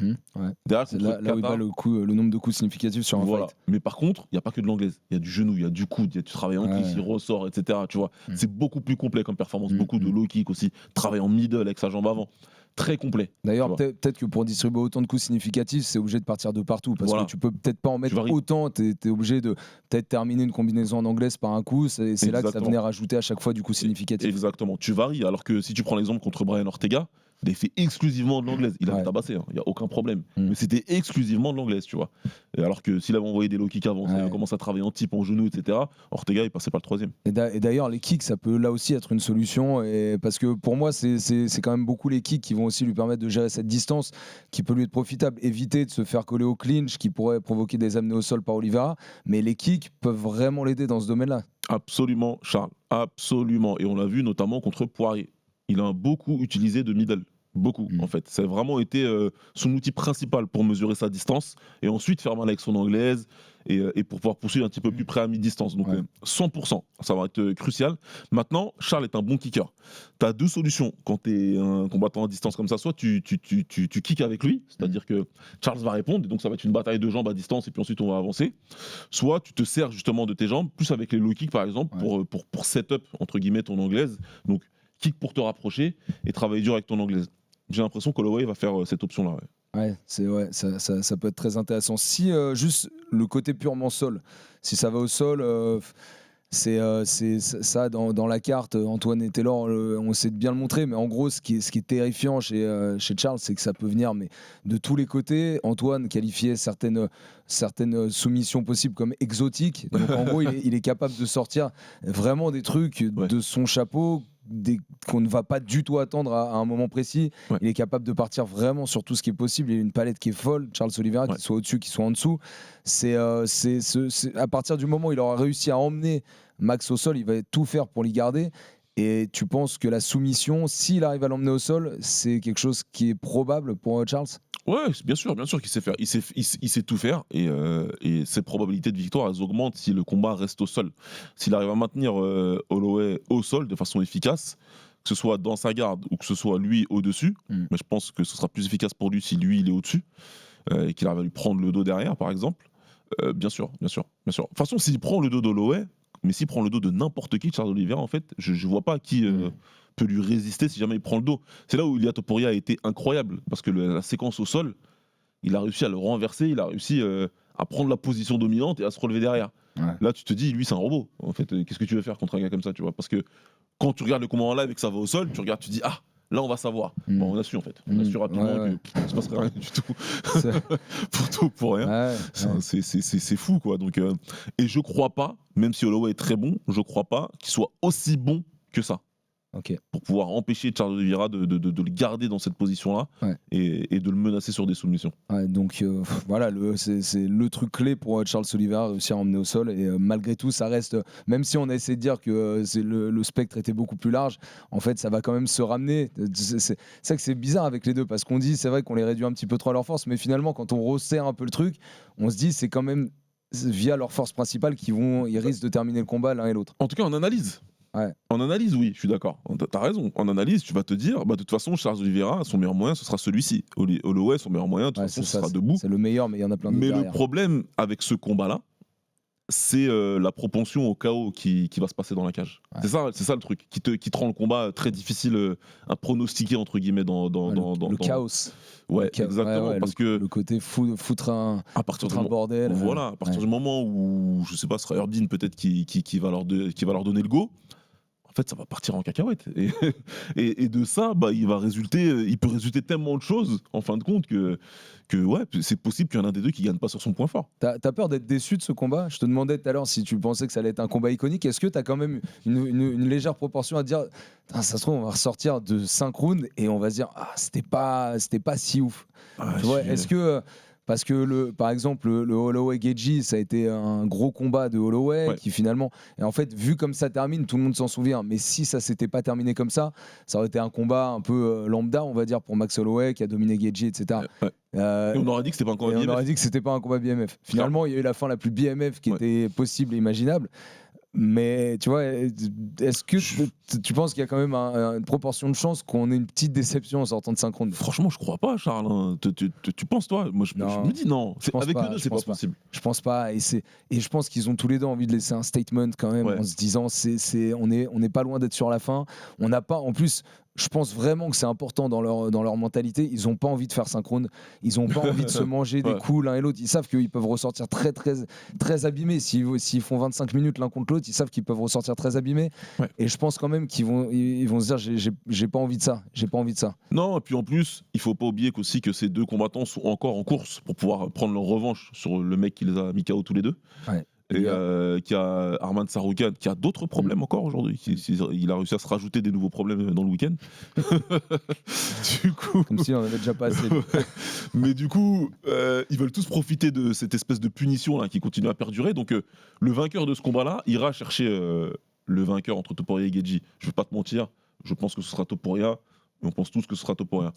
là où il bat le nombre de coups significatifs sur un fight. Mais par contre, il n'y a pas que de l'anglaise. Il y a du genou, il y a du coude, il y a du travail en kick, il ressort, etc. Tu vois, c'est beaucoup plus complet comme performance. Beaucoup de low kick aussi. Travail en middle avec sa jambe avant. Très complet. D'ailleurs, peut-être que pour distribuer autant de coups significatifs, c'est obligé de partir de partout. Parce que tu peux peut-être pas en mettre autant. Tu es obligé de peut-être terminer une combinaison en anglaise par un coup. C'est là que ça venait rajouter à chaque fois du coup significatif. Exactement. Tu varies. Alors que si tu prends l'exemple contre Brian Ortega, il a fait exclusivement de l'anglaise. Il avait tabassé, il n'y a aucun problème. Mais c'était exclusivement de l'anglaise, tu vois. Et alors que s'il avait envoyé des low kicks avant, il commence à travailler en type, en genou, etc., Ortega, il passait pas le troisième. Et d'ailleurs, les kicks, ça peut là aussi être une solution. Parce que pour moi, c'est quand même beaucoup les kicks qui vont aussi lui permettre de gérer cette distance qui peut lui être profitable. Éviter de se faire coller au clinch qui pourrait provoquer des amenés au sol par Oliveira. Mais les kicks peuvent vraiment l'aider dans ce domaine-là. Absolument, Charles. Absolument. Et on l'a vu notamment contre Poirier. Il a beaucoup utilisé de middle. Beaucoup, en fait. Ça a vraiment été son outil principal pour mesurer sa distance et ensuite faire mal avec son anglaise et pour pouvoir poursuivre un petit peu plus près à mi-distance. Donc 100%, ça va être crucial. Maintenant, Charles est un bon kicker. Tu as deux solutions quand tu es un combattant à distance comme ça. Soit tu kicks avec lui, c'est-à-dire que Charles va répondre, et donc ça va être une bataille de jambes à distance et puis ensuite on va avancer. Soit tu te sers justement de tes jambes, plus avec les low kicks par exemple, pour set-up entre guillemets ton anglaise. Donc kick pour te rapprocher et travailler dur avec ton anglaise. J'ai l'impression qu'Holloway va faire cette option-là. Ça peut être très intéressant. Si juste le côté purement sol, si ça va au sol, c'est ça dans la carte. Antoine et Taylor, on sait bien le montrer, mais en gros, ce qui est terrifiant chez Charles, c'est que ça peut venir de tous les côtés. Antoine qualifiait certaines soumissions possibles comme exotiques. Donc en gros, il est capable de sortir vraiment des trucs de son chapeau qu'on ne va pas du tout attendre à un moment précis. Il est capable de partir vraiment sur tout ce qui est possible. Il y a une palette qui est folle. Charles Oliveira, qu'il soit au-dessus, qu'il soit en dessous. C'est à partir du moment où il aura réussi à emmener Max au sol, il va tout faire pour l'y garder. Et tu penses que la soumission, s'il arrive à l'emmener au sol, c'est quelque chose qui est probable pour Charles? Ouais, bien sûr qu'il sait faire. Il sait tout faire et ses probabilités de victoire, elles augmentent si le combat reste au sol. S'il arrive à maintenir Holloway au sol de façon efficace, que ce soit dans sa garde ou que ce soit lui au-dessus. Mais je pense que ce sera plus efficace pour lui si lui il est au-dessus et qu'il arrive à lui prendre le dos derrière, par exemple. Bien sûr. De toute façon, s'il prend le dos d'Holloway, mais s'il prend le dos de n'importe qui, Charles Oliveira, en fait, je vois pas qui peut lui résister si jamais il prend le dos. C'est là où Ilia Topuria a été incroyable, parce que la séquence au sol, il a réussi à le renverser, il a réussi à prendre la position dominante et à se relever derrière. Ouais. Là, tu te dis, lui, c'est un robot. En fait, qu'est-ce que tu veux faire contre un gars comme ça, tu vois? Parce que quand tu regardes le combat en live et que ça va au sol, tu regardes, tu dis, ah, là, on va savoir. Bon, on a su, en fait. On a su rapidement qu'il ne se passerait rien du tout. pour rien. C'est fou, quoi. Donc, et je crois pas, même si Holloway est très bon, je crois pas qu'il soit aussi bon que ça. Okay. Pour pouvoir empêcher Charles Oliveira de le garder dans cette position-là et de le menacer sur des soumissions. Ouais, donc voilà, c'est le truc clé pour Charles Oliveira, réussir à emmener au sol. Et malgré tout, ça reste, même si on a essayé de dire que le spectre était beaucoup plus large, en fait, ça va quand même se ramener. C'est ça que c'est bizarre avec les deux, parce qu'on dit, c'est vrai qu'on les réduit un petit peu trop à leur force, mais finalement, quand on resserre un peu le truc, on se dit, c'est quand même via leur force principale ils risquent de terminer le combat l'un et l'autre. En tout cas, en analyse. Ouais. En analyse, oui, je suis d'accord. T'as raison. En analyse, tu vas te dire, de toute façon, Charles Oliveira, son meilleur moyen, ce sera celui-ci. Holloway, son meilleur moyen, de toute façon, ce sera debout. C'est le meilleur, mais il y en a plein d'autres. Mais derrière. le problème avec ce combat-là, c'est la propension au chaos qui va se passer dans la cage. Ouais. C'est ça le truc, qui te rend le combat très difficile à pronostiquer, entre guillemets, dans le chaos. Ouais, exactement. Parce que le côté foutre un bordel. Voilà, à partir du moment où, je sais pas, ce sera Erdin peut-être qui va leur donner le go. En fait, ça va partir en cacahuète. Et de ça, il peut résulter tellement de choses, en fin de compte, que ouais, c'est possible qu'il y en ait un des deux qui ne gagne pas sur son point fort. T'as peur d'être déçu de ce combat? Je te demandais tout à l'heure si tu pensais que ça allait être un combat iconique. Est-ce que t'as quand même une légère proportion à dire, ça se trouve, on va ressortir de 5 rounds et on va se dire, c'était pas si ouf. Tu vois, est-ce que... Parce que par exemple le Holloway-Gaethje, ça a été un gros combat de Holloway qui finalement, et en fait vu comme ça termine, tout le monde s'en souvient. Mais si ça s'était pas terminé comme ça aurait été un combat un peu lambda, on va dire, pour Max Holloway qui a dominé Gaethje, etc. Et on aurait dit que c'était pas un combat BMF. On aurait dit que c'était pas un combat BMF. Finalement, il y a eu la fin la plus BMF qui était possible et imaginable. Mais tu vois, est-ce que tu penses qu'il y a quand même une proportion de chance qu'on ait une petite déception en sortant de 5 rounds? Franchement, je crois pas, Charles. Tu penses, toi? Moi, je me dis non. Avec eux deux, c'est pas possible. Je pense pas. Et je pense qu'ils ont tous les deux envie de laisser un statement quand même, en se disant on n'est pas loin d'être sur la fin. On n'a pas, en plus. Je pense vraiment que c'est important dans leur mentalité. Ils n'ont pas envie de faire synchrone. Ils n'ont pas envie de se manger des coups l'un et l'autre. Ils savent qu'ils peuvent ressortir très, très, très abîmés. S'ils font 25 minutes l'un contre l'autre, ils savent qu'ils peuvent ressortir très abîmés. Ouais. Et je pense quand même qu'ils vont se dire j'ai pas envie de ça. J'ai pas envie de ça. Non, et puis en plus, il faut pas oublier qu'aussi que ces deux combattants sont encore en course pour pouvoir prendre leur revanche sur le mec qui les a mis KO tous les deux. Ouais. Et qui a Arman Tsarukyan qui a d'autres problèmes encore aujourd'hui. Il a réussi à se rajouter des nouveaux problèmes dans le week-end. Du coup, comme si on avait déjà pas assez. Mais du coup, ils veulent tous profiter de cette espèce de punition là qui continue à perdurer. Donc le vainqueur de ce combat-là ira chercher le vainqueur entre Topuria et Gaethje. Je vais pas te mentir, je pense que ce sera Topuria. Mais on pense tous que ce sera Topuria.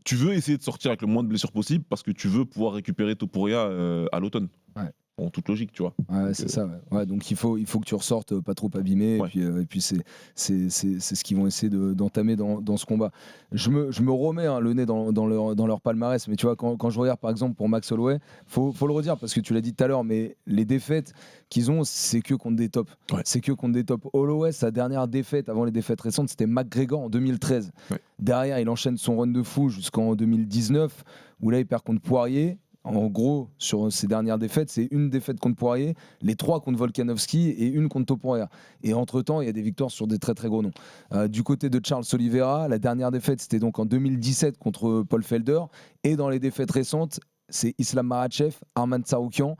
Tu veux essayer de sortir avec le moins de blessures possible parce que tu veux pouvoir récupérer Topuria à l'automne. Ouais. En toute logique, tu vois. Ouais, c'est ça. Ouais, donc il faut que tu ressortes pas trop abîmé. Ouais. Et puis c'est ce qu'ils vont essayer d'entamer dans ce combat. Je me remets le nez dans leur palmarès. Mais tu vois, quand je regarde par exemple pour Max Holloway, faut le redire parce que tu l'as dit tout à l'heure, mais les défaites qu'ils ont, c'est que contre des tops. Ouais. C'est que contre des tops. Holloway, sa dernière défaite avant les défaites récentes, c'était McGregor en 2013. Ouais. Derrière, il enchaîne son run de fou jusqu'en 2019, où là, il perd contre Poirier. En gros, sur ses dernières défaites, c'est une défaite contre Poirier, les 3 contre Volkanovski et une contre Topuria. Et entre-temps, il y a des victoires sur des très très gros noms. Du côté de Charles Oliveira, la dernière défaite, c'était donc en 2017 contre Paul Felder. Et dans les défaites récentes, c'est Islam Makhachev, Arman Tsarukyan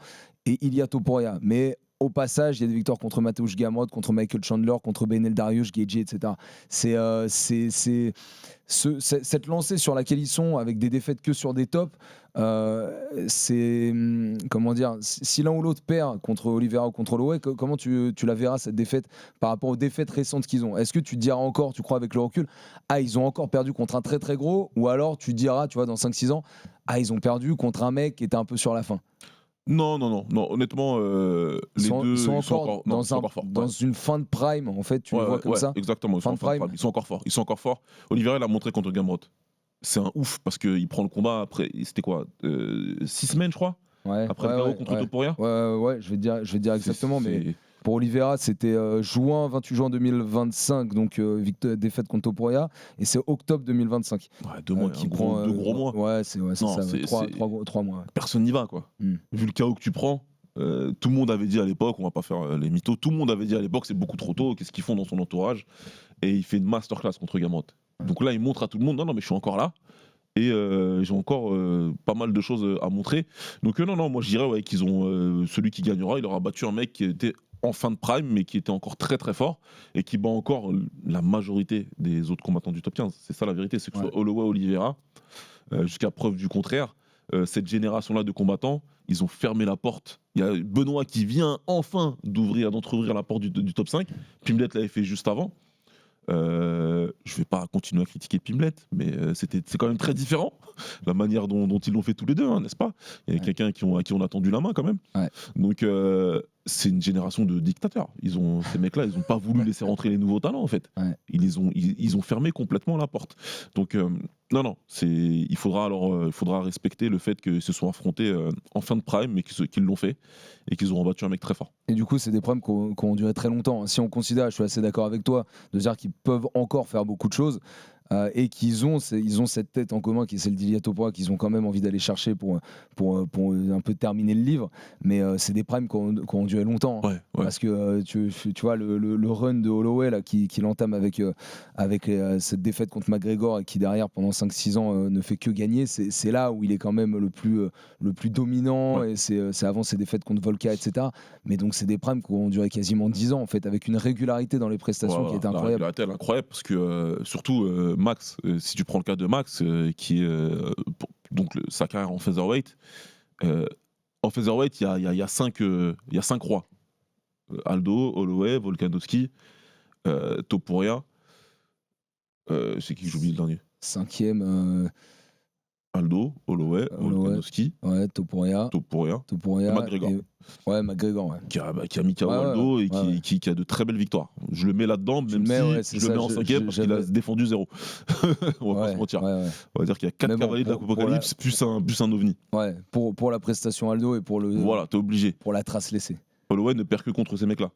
et Ilia Topuria. Mais au passage, il y a des victoires contre Mateusz Gamrot, contre Michael Chandler, contre Beneil Dariush, Gaethje, etc. Cette lancée sur laquelle ils sont, avec des défaites que sur des tops, c'est comment dire, si l'un ou l'autre perd contre Oliveira ou contre Holloway, comment tu la verras cette défaite par rapport aux défaites récentes qu'ils ont? Est-ce que tu te diras encore, tu crois avec le recul, ils ont encore perdu contre un très très gros, ou alors tu diras, tu vois, dans 5-6 ans, ils ont perdu contre un mec qui était un peu sur la fin? Non, honnêtement, les deux, Ils sont ils sont encore non, ils sont encore forts. dans une fin de prime, en fait, tu les vois comme ça. Exactement, ils sont Fin en de fin de prime. prime. Ils sont encore forts. Oliveira l'a montré contre Gamrot. C'est un ouf parce qu'il prend le combat après, c'était quoi 6 semaines, je crois, Ouais, après le KO contre Topuria. Ouais, je vais te dire exactement, mais pour Oliveira, c'était 28 juin 2025, donc défaite contre Topuria, et c'est octobre 2025. Ouais, 2 mois, qui deux gros mois. Ouais, c'est Non, ça, c'est- 3 mois. Ouais. Personne n'y va, quoi. Vu le KO que tu prends, tout le monde avait dit à l'époque, on va pas faire les mythos, tout le monde avait dit à l'époque c'est beaucoup trop tôt, qu'est-ce qu'ils font dans son entourage, et il fait une masterclass contre Gamrot. Donc là, il montre à tout le monde, non, mais je suis encore là. Et j'ai encore pas mal de choses à montrer. Donc non, moi je dirais qu'ils ont celui qui gagnera, il aura battu un mec qui était en fin de prime, mais qui était encore très très fort et qui bat encore la majorité des autres combattants du top 15. C'est ça la vérité, c'est que ce soit Holloway, Oliveira, jusqu'à preuve du contraire, cette génération-là de combattants, ils ont fermé la porte. Il y a Benoît qui vient enfin d'entrouvrir la porte du top 5. Pimlet l'avait fait juste avant. Je vais pas continuer à critiquer Pimlet, mais c'est quand même très différent la manière dont ils l'ont fait tous les deux, hein, n'est-ce pas? Il y a quelqu'un à qui on a tendu la main quand même. Ouais. Donc c'est une génération de dictateurs. Ces mecs-là, ils ont pas voulu laisser rentrer les nouveaux talents en fait. Ouais. Ils ont fermé complètement la porte. Donc non, il faudra respecter le fait qu'ils se sont affrontés en fin de prime, mais qu'ils l'ont fait et qu'ils auront battu un mec très fort. Et du coup, c'est des problèmes qui ont duré très longtemps. Si on considère, je suis assez d'accord avec toi, de dire qu'ils peuvent encore faire beaucoup de choses. Et qu'ils ont cette tête en commun qui est celle d'Ilia Topuria, qu'ils ont quand même envie d'aller chercher pour un peu terminer le livre, mais c'est des primes qui ont duré longtemps, hein. Parce que tu vois le run de Holloway là, qui l'entame avec cette défaite contre McGregor et qui derrière pendant 5-6 ans ne fait que gagner, c'est là où il est quand même le plus dominant, et c'est avant ses défaites contre Volka, etc. Mais donc c'est des primes qui ont duré quasiment 10 ans en fait, avec une régularité dans les prestations qui est incroyable. La régularité elle est incroyable parce que surtout Max, si tu prends le cas de Max, qui est sa carrière en featherweight, en featherweight il y a 5 rois. Aldo, Holloway, Volkanovski, Topuria, c'est qui que j'oublie le dernier? 5e, Aldo, Holloway, Volkanovski, Topuria, McGregor. McGregor, qui a mis KO Aldo et qui a de très belles victoires. Je le mets là-dedans, même si je le mets en 5e parce qu'il a défendu 0. On va pas se mentir. On va dire qu'il y a 4 cavaliers de l'Apocalypse plus un ovni. Ouais, pour la prestation Aldo et pour le. Voilà, t'es obligé. Pour la trace laissée. Holloway ne perd que contre ces mecs-là.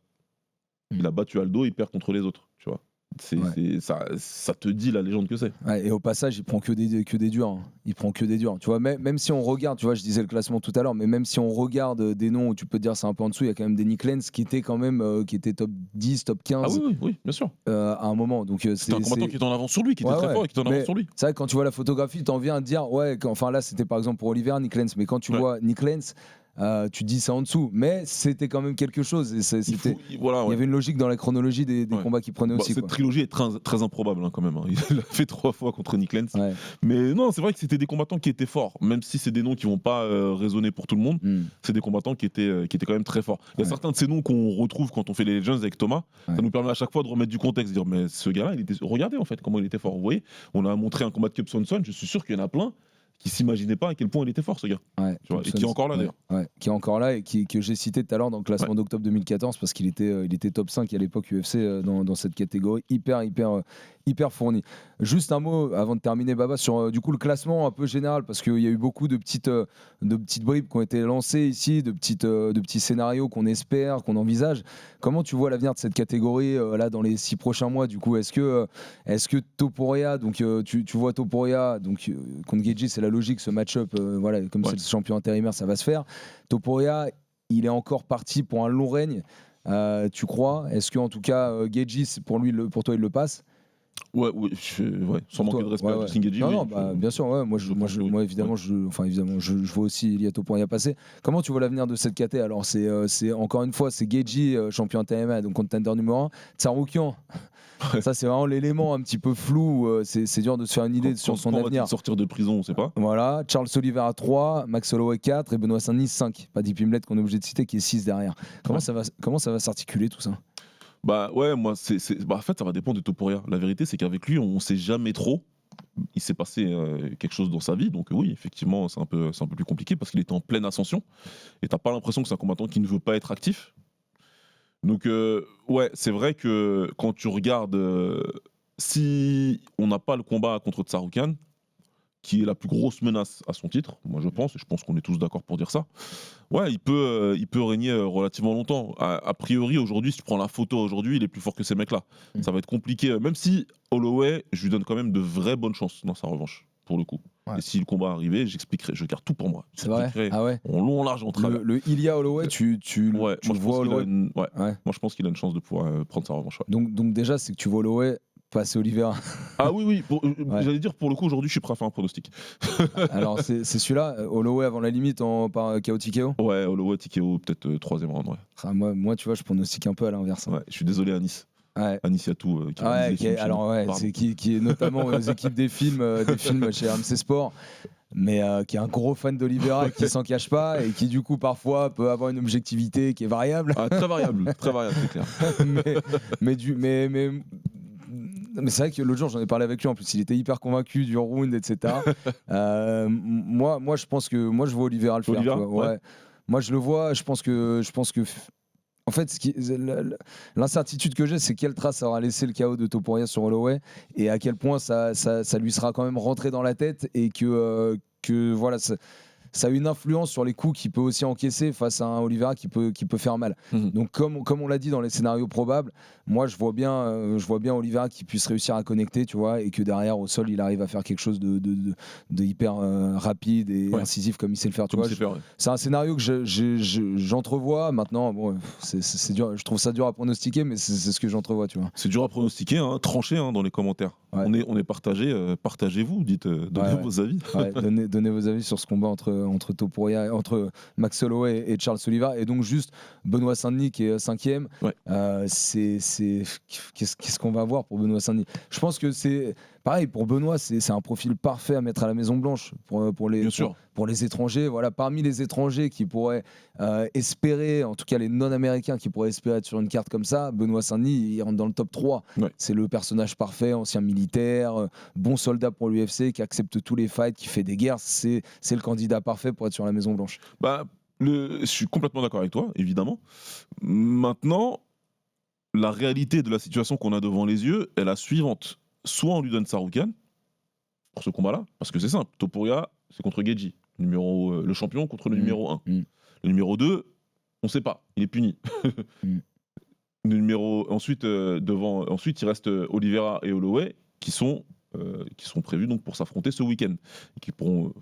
Il a battu Aldo, il perd contre les autres, tu vois. Ça te dit la légende que c'est. Ouais, et au passage, il prend que des durs. Hein. Il prend que des durs. Tu vois, même si on regarde, tu vois, je disais le classement tout à l'heure, mais même si on regarde des noms où tu peux te dire c'est un peu en dessous, il y a quand même des Nick Lenz qui étaient quand même qui étaient top 10, top 15. Ah oui, bien sûr. À un moment. Donc c'est un combattant qui est en avance sur lui, qui était très fort et qui est en avance sur lui. C'est vrai que quand tu vois la photographie, t'en viens à te dire enfin là c'était par exemple pour Oliveira, Nick Lenz, mais quand tu vois Nick Lenz, tu dis c'est en dessous, mais c'était quand même quelque chose. Et il y avait une logique dans la chronologie des combats qu'il prenait aussi. Cette trilogie est très, très improbable quand même. Hein. Il l'a fait 3 fois contre Nick Lenz. Mais non, c'est vrai que c'était des combattants qui étaient forts, même si c'est des noms qui vont pas résonner pour tout le monde. C'est des combattants qui étaient quand même très forts. Il y a certains de ces noms qu'on retrouve quand on fait les Legends avec Thomas. Ça nous permet à chaque fois de remettre du contexte, de dire mais ce gars-là, regardez en fait comment il était fort. Vous voyez, on a montré un combat de Cub Swanson. Je suis sûr qu'il y en a plein qui s'imaginaient pas à quel point il était fort ce gars. Et qui est encore là d'ailleurs. Qui est encore là et que j'ai cité tout à l'heure dans le classement d'octobre 2014 parce qu'il était top 5 à l'époque UFC dans cette catégorie, hyper fourni. Juste un mot avant de terminer, Baba, sur du coup le classement un peu général, parce qu'il y a eu beaucoup de petites bribes qui ont été lancées ici, de petits scénarios qu'on espère, qu'on envisage. Comment tu vois l'avenir de cette catégorie là dans les 6 prochains mois du coup? Est-ce que Topuria, donc tu vois Topuria donc contre Gaethje, c'est la logique, ce match-up, comme c'est le champion intérimaire, ça va se faire. Topuria, il est encore parti pour un long règne. Tu crois? Est-ce que en tout cas Gaethje, pour toi, il le passe? Sans manquer de respect à Justin Gaethje. Bien sûr, moi évidemment, je vois aussi Ilia Topuria passer. Comment tu vois l'avenir de cette KT? Alors c'est encore une fois, c'est Gaethje, champion TMA, donc contender numéro 1. Tsarukyan, ça c'est vraiment l'élément un petit peu flou, c'est dur de se faire une idée sur son avenir. Va-t-il sortir de prison, on sait pas. Voilà, Charles Oliveira 3, Max Holloway 4 et Benoît Saint-Denis 5. Paddy Pimblett qu'on est obligé de citer qui est 6 derrière. Comment ça va s'articuler tout ça? En fait, ça va dépendre de Topuria. La vérité, c'est qu'avec lui, on sait jamais trop il s'est passé quelque chose dans sa vie, donc oui, effectivement, c'est un peu plus compliqué parce qu'il était en pleine ascension et t'as pas l'impression que c'est un combattant qui ne veut pas être actif. Donc ouais, c'est vrai que quand tu regardes, si on n'a pas le combat contre Tsarukyan, qui est la plus grosse menace à son titre, moi je pense, et je pense qu'on est tous d'accord pour dire ça, ouais, il peut régner relativement longtemps. A priori, aujourd'hui, si tu prends la photo aujourd'hui, il est plus fort que ces mecs-là. Ça va être compliqué, même si Holloway, je lui donne quand même de vraies bonnes chances dans sa revanche, pour le coup. Ouais. Et si le combat arrivait, j'expliquerai, je garde tout pour moi. C'est vrai. Ah ouais. En long, en large, en travers. Le Ilya Holloway, tu ouais, moi, vois Holloway. Moi je pense qu'il a une chance de pouvoir prendre sa revanche. Ouais. Donc déjà, c'est que tu vois Holloway passer Oliveira. Ah oui, j'allais dire pour le coup, aujourd'hui, je suis prêt à faire un pronostic. Alors, c'est celui-là, Holloway avant la limite par KO TKO. Ouais, Holloway TKO, peut-être 3e round. Ouais. Ah, moi, tu vois, je pronostique un peu à l'inverse. Ouais, je suis désolé à Nice. Ouais. À Nice, il y a tout. C'est qui est notamment aux équipes des films chez RMC Sport. Mais qui est un gros fan d'Oliveira qui s'en cache pas et qui du coup parfois peut avoir une objectivité qui est variable. Ah, très variable, c'est clair. Mais c'est vrai que l'autre jour j'en ai parlé avec lui, en plus il était hyper convaincu du round, etc. Moi je pense que je vois Oliveira le faire. Ouais. Moi je le vois, je pense que en fait, l'incertitude que j'ai, c'est quelle trace aura laissé le KO de Topuria sur Holloway et à quel point ça lui sera quand même rentré dans la tête et que voilà, ça a une influence sur les coups qu'il peut aussi encaisser face à un Oliveira qui peut faire mal. Donc comme on l'a dit dans les scénarios probables, moi je vois bien Oliveira qui puisse réussir à connecter, tu vois, et que derrière au sol il arrive à faire quelque chose de hyper rapide et incisif comme il sait le faire. Tu vois, c'est un scénario que j'entrevois. Maintenant, bon, c'est dur. Je trouve ça dur à pronostiquer, mais c'est ce que j'entrevois, tu vois. C'est dur à pronostiquer, hein, tranchez dans les commentaires. Ouais. On est partagés. Partagez-vous, donnez vos avis. Ouais, donnez vos avis sur ce combat entre Topuria, entre Max Holloway et Charles Oliveira, et donc juste Benoît Saint-Denis qui est 5e. Ouais. Qu'est-ce qu'on va avoir pour Benoît Saint-Denis ? Je pense que c'est pareil pour Benoît, c'est un profil parfait à mettre à la Maison Blanche pour les étrangers. Voilà, parmi les étrangers qui pourraient espérer, en tout cas les non-américains qui pourraient espérer être sur une carte comme ça, Benoît Saint-Denis il rentre dans le top 3. Ouais. C'est le personnage parfait, ancien militaire, bon soldat pour l'UFC, qui accepte tous les fights, qui fait des guerres. C'est le candidat parfait pour être sur la Maison Blanche. Je suis complètement d'accord avec toi, évidemment. Maintenant, la réalité de la situation qu'on a devant les yeux est la suivante. Soit on lui donne Tsarukyan pour ce combat-là, parce que c'est simple. Topuria, c'est contre Geji, le champion contre le numéro 1. Le numéro 2, on ne sait pas, il est puni. Ensuite, il reste Oliveira et Holloway qui sont prévus donc pour s'affronter ce week-end et qui pourront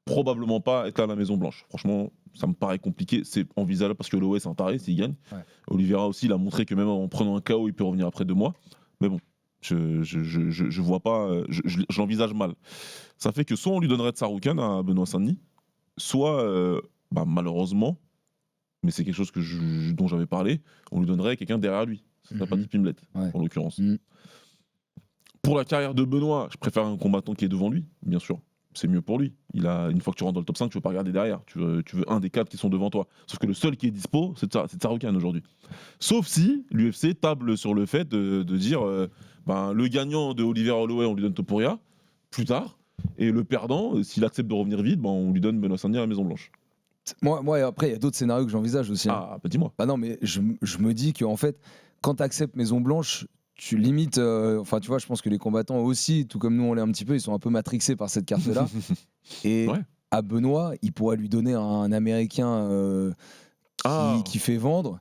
probablement pas être à la Maison Blanche. Franchement, ça me paraît compliqué. C'est envisageable parce que Holloway c'est un taré s'il gagne. Ouais. Oliveira aussi, il a montré que même en prenant un KO, il peut revenir après 2 mois. Mais bon, je vois pas, je l'envisage mal. Ça fait que soit on lui donnerait Tsarukyan à Benoît Saint-Denis, soit malheureusement, mais c'est quelque chose dont j'avais parlé, on lui donnerait quelqu'un derrière lui. Ça n'a pas dit Pimlet, en l'occurrence. Pour la carrière de Benoît, je préfère un combattant qui est devant lui, bien sûr. C'est mieux pour lui. Une fois que tu rentres dans le top 5, tu veux pas regarder derrière. Tu veux un des 4 qui sont devant toi. Sauf que le seul qui est dispo, c'est Tsarukyan aujourd'hui. Sauf si l'UFC table sur le fait de dire le gagnant de Oliveira Holloway, on lui donne Topuria plus tard. Et le perdant, s'il accepte de revenir vite, on lui donne Benoît Saint-Denis à la Maison Blanche. Moi, après, il y a d'autres scénarios que j'envisage aussi. Ah, dis-moi. Non, mais je me dis qu'en fait, quand tu acceptes Maison Blanche, tu limites, tu vois, je pense que les combattants aussi, tout comme nous on l'est un petit peu, ils sont un peu matrixés par cette carte-là. Et à Benoît, il pourrait lui donner un Américain qui fait vendre,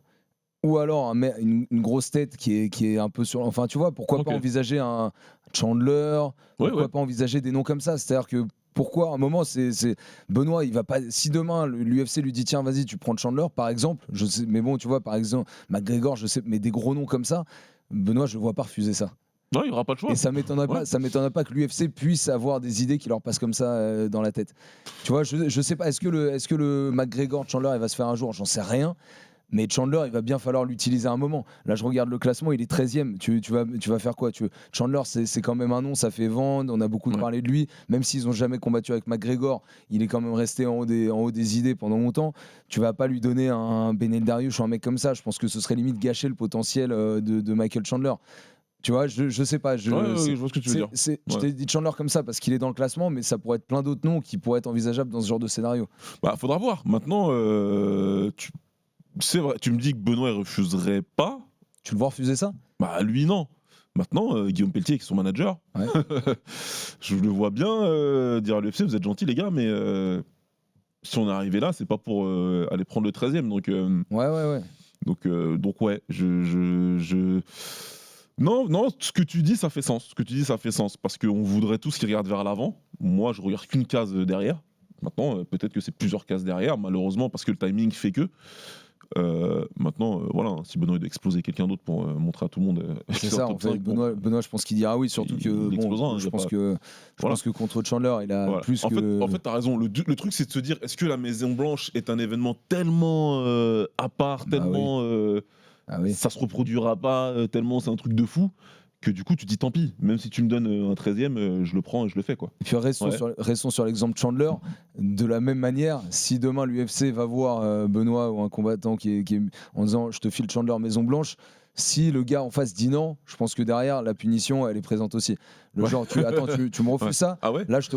ou alors une grosse tête qui est un peu sur... Enfin, tu vois, pourquoi pas envisager un Chandler, pourquoi pas envisager des noms comme ça. C'est-à-dire que pourquoi à un moment c'est Benoît, il va pas, si demain l'UFC lui dit tiens vas-y tu prends Chandler par exemple, je sais, mais bon tu vois par exemple McGregor, je sais, mais des gros noms comme ça, Benoît je le vois pas refuser ça. Non, il n'y aura pas de choix. Et ça m'étonnerait pas que l'UFC puisse avoir des idées qui leur passent comme ça dans la tête. Tu vois, je sais pas, est-ce que le McGregor Chandler il va se faire un jour, j'en sais rien. Mais Chandler, il va bien falloir l'utiliser à un moment. Là, je regarde le classement, il est 13e. Tu vas faire quoi ? Chandler, c'est quand même un nom, ça fait vendre. On a beaucoup parlé de lui. Même s'ils n'ont jamais combattu avec McGregor, il est quand même resté en haut des idées pendant longtemps. Tu vas pas lui donner un Beneil Dariush ou un mec comme ça. Je pense que ce serait limite gâcher le potentiel de Michael Chandler. Tu vois, je sais pas. Ouais, je vois ce que tu veux dire. Je t'ai dit Chandler comme ça parce qu'il est dans le classement, mais ça pourrait être plein d'autres noms qui pourraient être envisageables dans ce genre de scénario. Bah, faudra voir. Maintenant, c'est vrai, tu me dis que Benoît il refuserait pas. Tu le vois refuser ça? Bah, lui, non. Maintenant, Guillaume Pelletier, qui est son manager, Ouais. je le vois bien dire à l'UFC, vous êtes gentils, les gars, mais si on est arrivé là, c'est pas pour aller prendre le 13e. Donc, Ouais. donc ouais, Non, ce que tu dis, ça fait sens. Ce que tu dis, ça fait sens. Parce qu'on voudrait tous qu'ils regardent vers l'avant. Moi, je regarde qu'une case derrière. Maintenant, peut-être que c'est plusieurs cases derrière, malheureusement, parce que le timing fait que. Maintenant, voilà, si Benoît doit exploser quelqu'un d'autre pour montrer à tout le monde. C'est ça, en fait, Benoît, je pense qu'il dira oui, surtout que je pense que contre Chandler, il a plus que. En fait, t'as raison. Le truc, c'est de se dire, est-ce que la Maison Blanche est un événement tellement à part, tellement ça se reproduira pas, tellement c'est un truc de fou, que du coup tu dis tant pis, même si tu me donnes un 13e, je le prends et je le fais, quoi. Et puis restons sur l'exemple Chandler. De la même manière, si demain l'UFC va voir Benoît ou un combattant qui est en disant je te file Chandler Maison Blanche, si le gars en face dit non, je pense que derrière la punition elle est présente aussi. Genre tu me refuses ça, Ah ouais. là je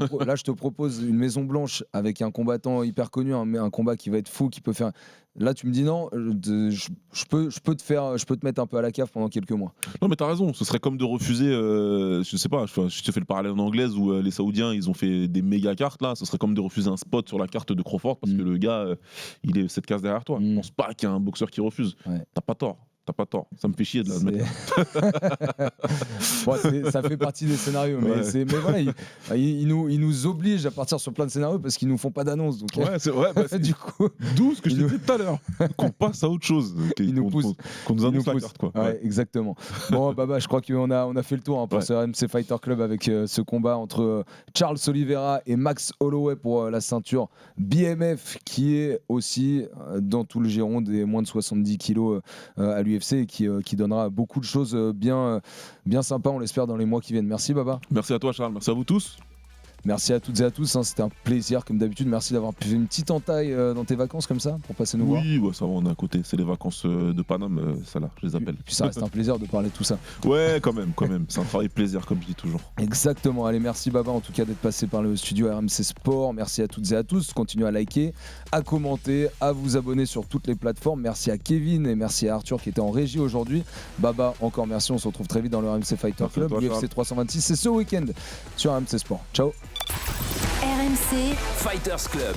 te propose une Maison Blanche avec un combattant hyper connu, un combat qui va être fou, qui peut faire. Là, tu me dis non, je peux te mettre un peu à la cave pendant quelques mois. Non, mais t'as raison. Ce serait comme de refuser, je sais pas, je te fais le parallèle en anglaise où les Saoudiens ils ont fait des méga cartes là. Ce serait comme de refuser un spot sur la carte de Crawford parce que le gars il est 7 cases derrière toi. Je pense pas qu'il y a un boxeur qui refuse. Ouais. T'as pas tort. Ça me fait chier de l'admettre. Bon, ça fait partie des scénarios, mais voilà, ils nous obligent à partir sur plein de scénarios parce qu'ils nous font pas d'annonce. Donc, c'est vrai. du coup, d'où ce que je te disais tout à l'heure, qu'on passe à autre chose, qu'on nous annonce la carte, quoi. Ouais, exactement. Bon, Baba, je crois qu'on a fait le tour pour ce RMC Fighter Club avec ce combat entre Charles Oliveira et Max Holloway pour la ceinture BMF, qui est aussi dans tout le giron des moins de 70 kilos à l'UFC et qui donnera beaucoup de choses bien sympas, on l'espère, dans les mois qui viennent. Merci Baba. Merci à toi Charles, merci à vous tous. Merci à toutes et à tous, c'était un plaisir comme d'habitude. Merci d'avoir fait une petite entaille dans tes vacances comme ça pour passer nous voir. Oui, ça va, on est à côté. C'est les vacances de Paname, ça là, je les appelle. Puis ça reste un plaisir de parler de tout ça. Ouais, quand même. C'est un travail plaisir, comme je dis toujours. Exactement. Allez, merci Baba en tout cas d'être passé par le studio RMC Sport. Merci à toutes et à tous. Continuez à liker, à commenter, à vous abonner sur toutes les plateformes. Merci à Kevin et merci à Arthur qui était en régie aujourd'hui. Baba, encore merci. On se retrouve très vite dans le RMC Fighter Club. UFC 326, c'est ce week-end sur RMC Sport. Ciao. RMC Fighters Club.